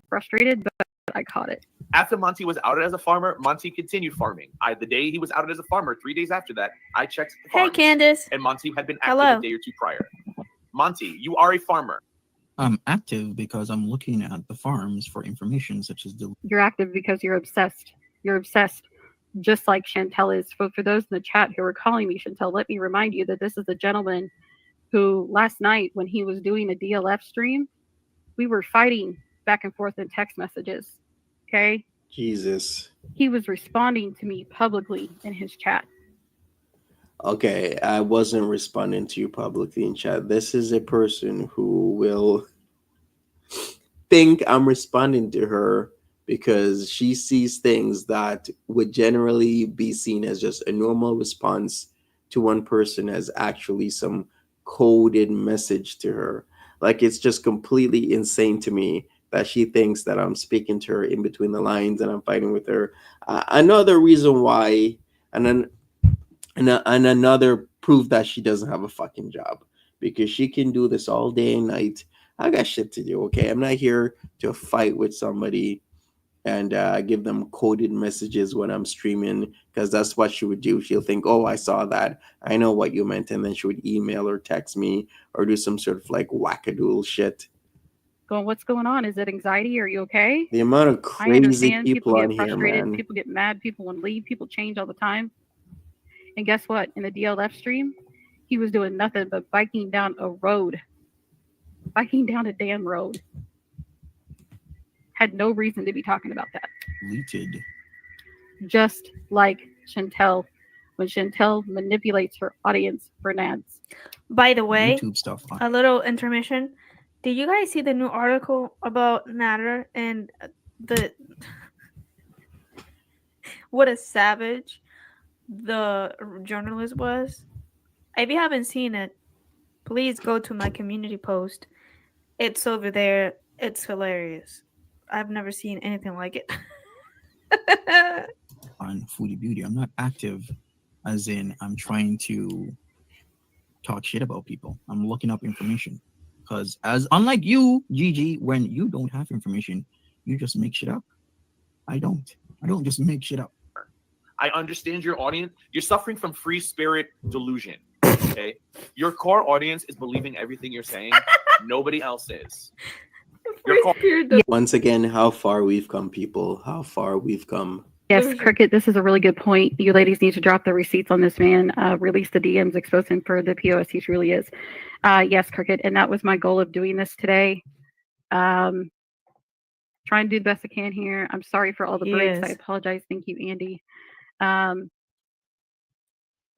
Frustrated, but I caught it. After Monty was outed as a farmer, Monty continued farming. The day he was outed as a farmer, 3 days after that, I checked the Hey, farms, Candace. and Monty had been active Hello. a day or two prior. Monty, you are a farmer. I'm active because I'm looking at the farms for information such as the You're active because you're obsessed. You're obsessed, just like Chantel is. For those in the chat who are calling me Chantel, let me remind you that this is a gentleman who last night, when he was doing a DLF stream, we were fighting back and forth in text messages. Okay? Jesus. He was responding to me publicly in his chat. Okay, I wasn't responding to you publicly in chat. This is a person who will think I'm responding to her because she sees things that would generally be seen as just a normal response to one person as actually some coded message to her. Like, it's just completely insane to me that she thinks that I'm speaking to her in between the lines and I'm fighting with her. Another reason why, and then and another proof that she doesn't have a fucking job, because she can do this all day and night. I got shit to do. Okay, I'm not here to fight with somebody and give them coded messages when I'm streaming, because that's what she would do. She'll think, oh, I saw that, I know what you meant, and then she would email or text me or do some sort of like wackadoodle shit. Going, what's going on? Is it anxiety? Are you okay? The amount of I crazy understand. people People on get here, frustrated. man. People get mad. People want to leave. People change all the time. And guess what? In the DLF stream, he was doing nothing but biking down a road. Biking down a damn road. Had no reason to be talking about that. deleted. Just like Chantel, when Chantel manipulates her audience for nads. By the way, YouTube stuff. a little intermission. Did you guys see the new article about Natter and the what a savage the journalist was? If you haven't seen it, please go to my community post. It's over there. It's hilarious. I've never seen anything like it. On Foodie Beauty. I'm not active as in I'm trying to talk shit about people. I'm looking up information. Because as unlike you, Gigi, when you don't have information, you just make shit up. I don't just make shit up. I understand your audience. You're suffering from free spirit delusion. Okay? Your core audience is believing everything you're saying. Nobody else is. Once again, how far we've come, people. How far we've come. Yes, Cricket, this is a really good point. You ladies need to drop the receipts on this man, release the DMs, expose him for the POS he truly is. Yes, Cricket, and that was my goal of doing this today. Trying to do the best I can here. I'm sorry for all the breaks. I apologize. Thank you, Andy. I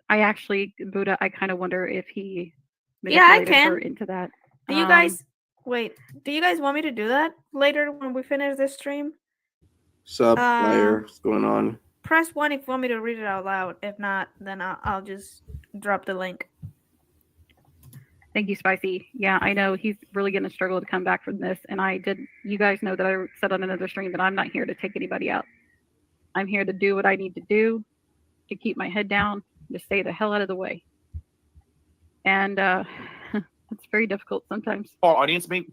actually, Buddha, I kind of wonder if he manipulated her into that. Do you guys wait? Do you guys want me to do that later when we finish this stream? Sup, player? What's going on? Press 1 if you want me to read it out loud. If not, then I'll just drop the link. Thank you, Spicy. Yeah, I know he's really going to struggle to come back from this. And you guys know that I said on another stream that I'm not here to take anybody out. I'm here to do what I need to do to keep my head down, to stay the hell out of the way. and it's very difficult sometimes. Our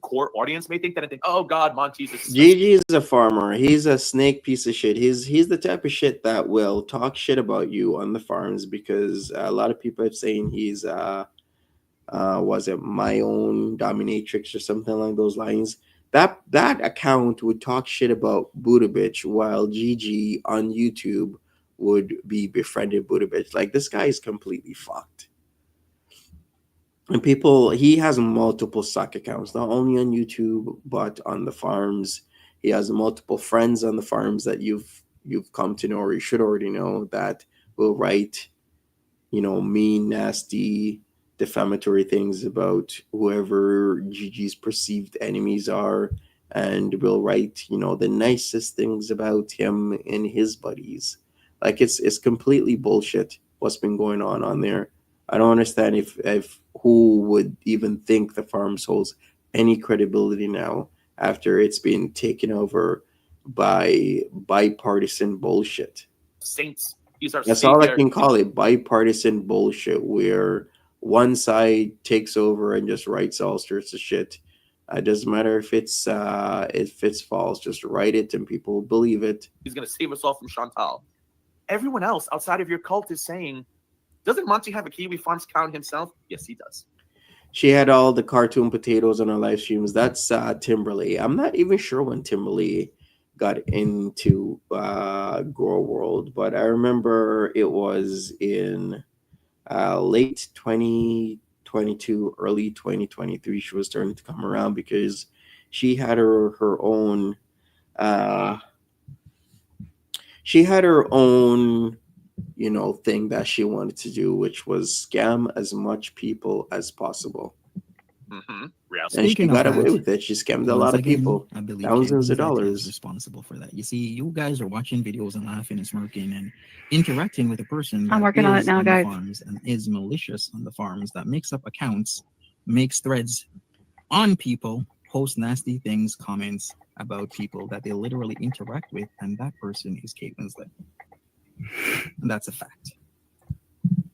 core audience may think that and think, oh God, Monty's a Gigi is a farmer. He's a snake piece of shit. He's the type of shit that will talk shit about you on the farms because a lot of people are saying he's was it my own dominatrix or something along those lines. That account would talk shit about Buddha bitch while Gigi on YouTube would be befriended Buddha bitch. Like this guy is completely fucked. And people, he has multiple suck accounts, not only on YouTube but on the farms. He has multiple friends on the farms that you've come to know or you should already know that will write, mean, nasty, defamatory things about whoever Gigi's perceived enemies are, and will write, the nicest things about him and his buddies. Like it's completely bullshit what's been going on there. I don't understand if who would even think the farms holds any credibility now after it's been taken over by bipartisan bullshit. saints. He's our That's all I savior. can call it, bipartisan bullshit, where one side takes over and just writes all sorts of shit. It doesn't matter if it's false, just write it and people will believe it. He's gonna save us all from Chantal. Everyone else outside of your cult is saying, doesn't Monty have a Kiwi Farms account himself? Yes, he does. She had all the cartoon potatoes on her live streams. That's Timberly. I'm not even sure when Timberly got into Grow World, but I remember it was in late 2022, early 2023. She was starting to come around because she had her own. She had her own thing that she wanted to do, which was scam as much people as possible. Mm-hmm. And she got away with it. She scammed a lot of people. I believe Thousands of Kate Winslet dollars. is responsible for that. You see, you guys are watching videos and laughing and smirking and interacting with a person I'm working on it now, the guys. farms and is malicious on the farms, that makes up accounts, makes threads on people, posts nasty things, comments about people that they literally interact with, and that person is Kate Winslet. And that's a fact.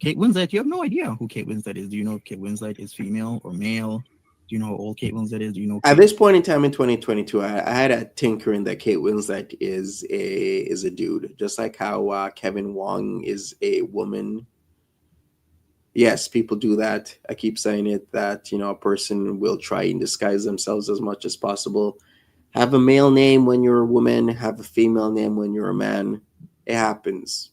Kate Winslet, you have no idea who Kate Winslet is. Do you know if Kate Winslet is female or male? Do you know how old Kate Winslet is? Do you know At this point in time in 2022, I had a tinkering that Kate Winslet is a dude, just like how Kevin Wong is a woman. Yes, people do that. I keep saying it, that a person will try and disguise themselves as much as possible. Have a male name when you're a woman. Have a female name when you're a man. It happens.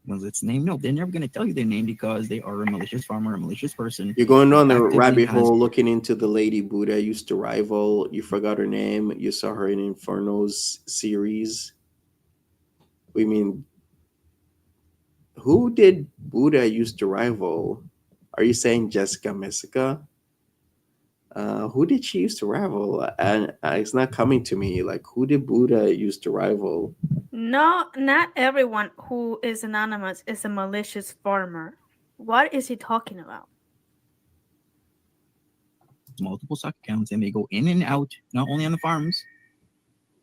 Winslet's name? No, they're never going to tell you their name because they are a malicious farmer, a malicious person. You're going on the Actively rabbit has- hole looking into the lady Buddha used to rival. You forgot her name. You saw her in Inferno's series. We mean, who did Buddha used to rival? Are you saying Jessica Messica? Who did she used to rival? And it's not coming to me. Like, who did Buddha used to rival? No, not everyone who is anonymous is a malicious farmer. What is he talking about? multiple stock accounts and they go in and out, not only on the farms,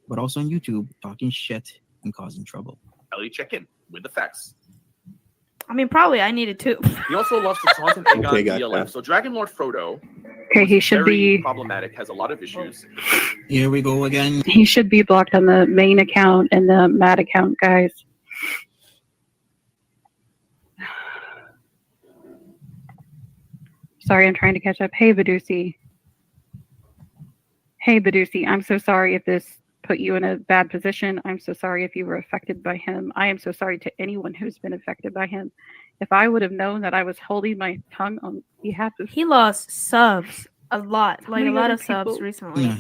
but also on YouTube, talking shit and causing trouble. Ellie, check in with the facts. I mean, probably I needed to. He also loves to taunt and egg on Okay, gotcha. DLF. So Dragon Lord Frodo, Okay, he should very be problematic, has a lot of issues. Here we go again. he should be blocked on the main account and the Mad account, guys. Sorry, I'm trying to catch up. Hey, Badusi. Hey, Badusi, I'm so sorry if this put you in a bad position. I'm so sorry if you were affected by him. I am so sorry to anyone who's been affected by him. If I would have known that I was holding my tongue on behalf of He lost subs a lot, like a many lot other of subs people. recently. Yeah.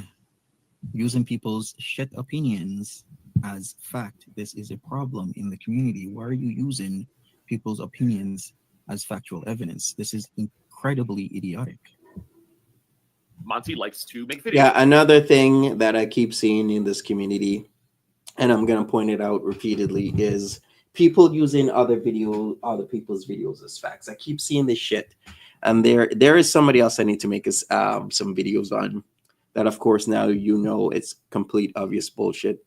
Using people's shit opinions as fact. This is a problem in the community. Why are you using people's opinions as factual evidence? This is incredibly idiotic. Monty likes to make videos. Yeah, another thing that I keep seeing in this community, and I'm gonna point it out repeatedly, is people using other people's videos as facts. I keep seeing this shit, and there is somebody else I need to make us some videos on. That of course now it's complete obvious bullshit.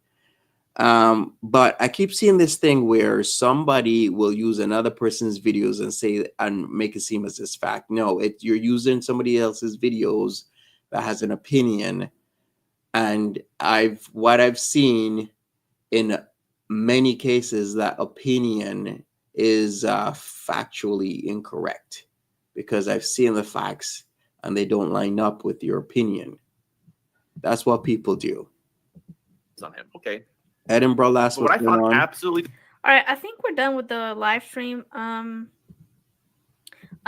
But I keep seeing this thing where somebody will use another person's videos and say and make it seem as this fact. No, you're using somebody else's videos that has an opinion, and I've seen in many cases that opinion is factually incorrect because I've seen the facts and they don't line up with your opinion. That's what people do. On him. Okay. Edinburgh last But what I what's going found on? absolutely All right, I think we're done with the live stream. I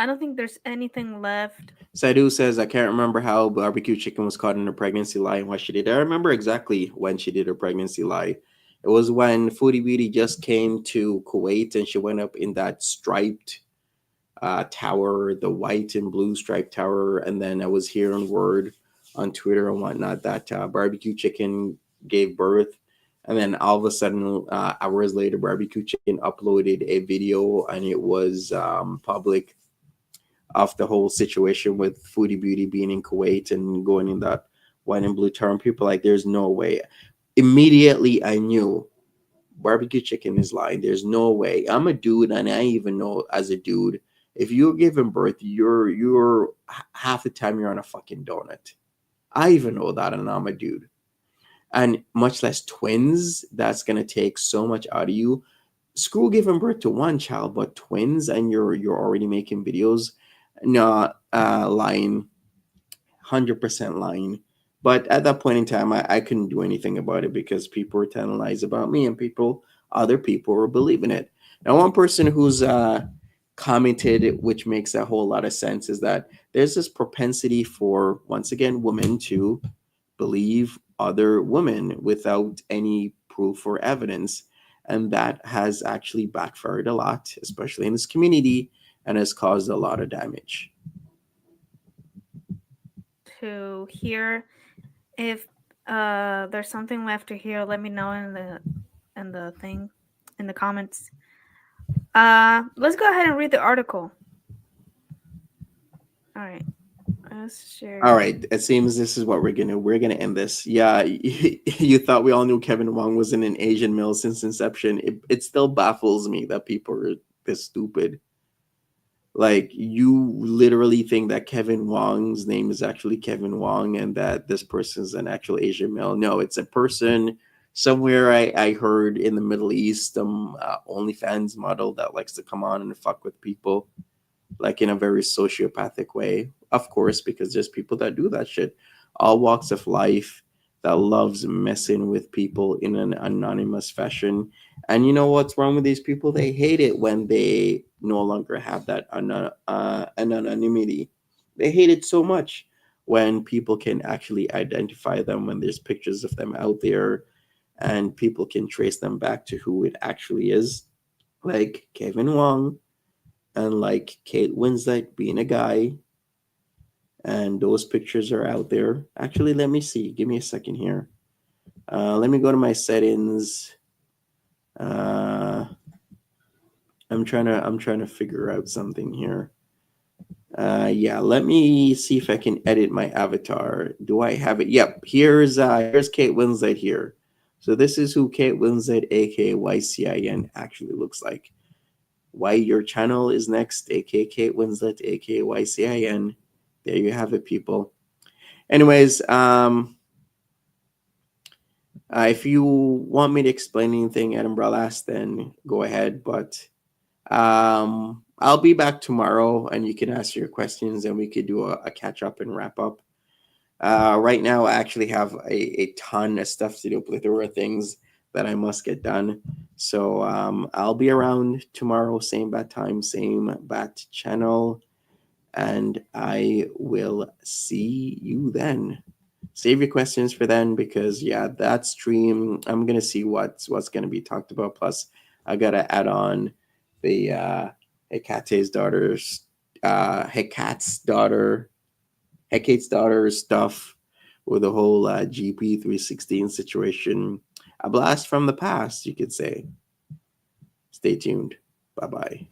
don't think there's anything left. Saidu says, I can't remember how barbecue chicken was caught in a pregnancy lie and what she did. I remember exactly when she did her pregnancy lie. It was when Foodie Beauty just came to Kuwait and she went up in that striped tower, the white and blue striped tower. And then I was hearing word on Twitter and whatnot that barbecue chicken gave birth. And then all of a sudden, hours later, barbecue chicken uploaded a video and it was public of the whole situation with Foodie Beauty being in Kuwait and going in that white and blue term. People like, there's no way. Immediately, I knew barbecue chicken is lying. There's no way. I'm a dude, and I even know as a dude, if you're giving birth, you're half the time you're on a fucking donut. I even know that, and I'm a dude. And much less twins, that's gonna take so much out of you. Screw giving birth to one child, but twins, and you're already making videos. No, lying, 100% lying. But at that point in time, I couldn't do anything about it because people were telling lies about me, and other people were believing it. Now, one person who's commented, which makes a whole lot of sense, is that there's this propensity for, once again, women to believe other women without any proof or evidence. And that has actually backfired a lot, especially in this community, and has caused a lot of damage. To hear if there's something left to hear, let me know in the thing, in the comments. Let's go ahead and read the article. All right. Let's share. All right, it seems this is what we're gonna end this. Yeah, you thought we all knew Kevin Wong was in an Asian male since inception. It still baffles me that people are this stupid. Like, you literally think that Kevin Wong's name is actually Kevin Wong and that this person's an actual Asian male. No, it's a person somewhere I heard in the Middle East, OnlyFans model that likes to come on and fuck with people, like in a very sociopathic way. Of course, because there's people that do that shit. All walks of life that loves messing with people in an anonymous fashion. And you know what's wrong with these people? They hate it when they no longer have that anonymity. They hate it so much when people can actually identify them, when there's pictures of them out there and people can trace them back to who it actually is. Like Kevin Wong and like Kate Winslet being a guy. And those pictures are out there. Actually, let me see. Give me a second here. Let me go to my settings. I'm trying to figure out something here. Yeah, let me see if I can edit my avatar. Do I have it? Yep. Here's Kate Winslet here. So this is who Kate Winslet, aka YCIN, actually looks like. Why your channel is next, aka Kate Winslet, aka YCIN. There you have it, people. Anyways, if you want me to explain anything, Edinburgh last, then go ahead. But I'll be back tomorrow, and you can ask your questions, and we could do a catch up and wrap up. Right now, I actually have a ton of stuff to do, plethora of things that I must get done. So I'll be around tomorrow, same bat time, same bat channel, and I will see you then. Save your questions for then, because yeah, that stream, I'm gonna see what's gonna be talked about. Plus, I gotta add on the Hekate's daughter's Hekate's daughter stuff with the whole GP 316 situation. A blast from the past, you could say. Stay tuned. Bye bye.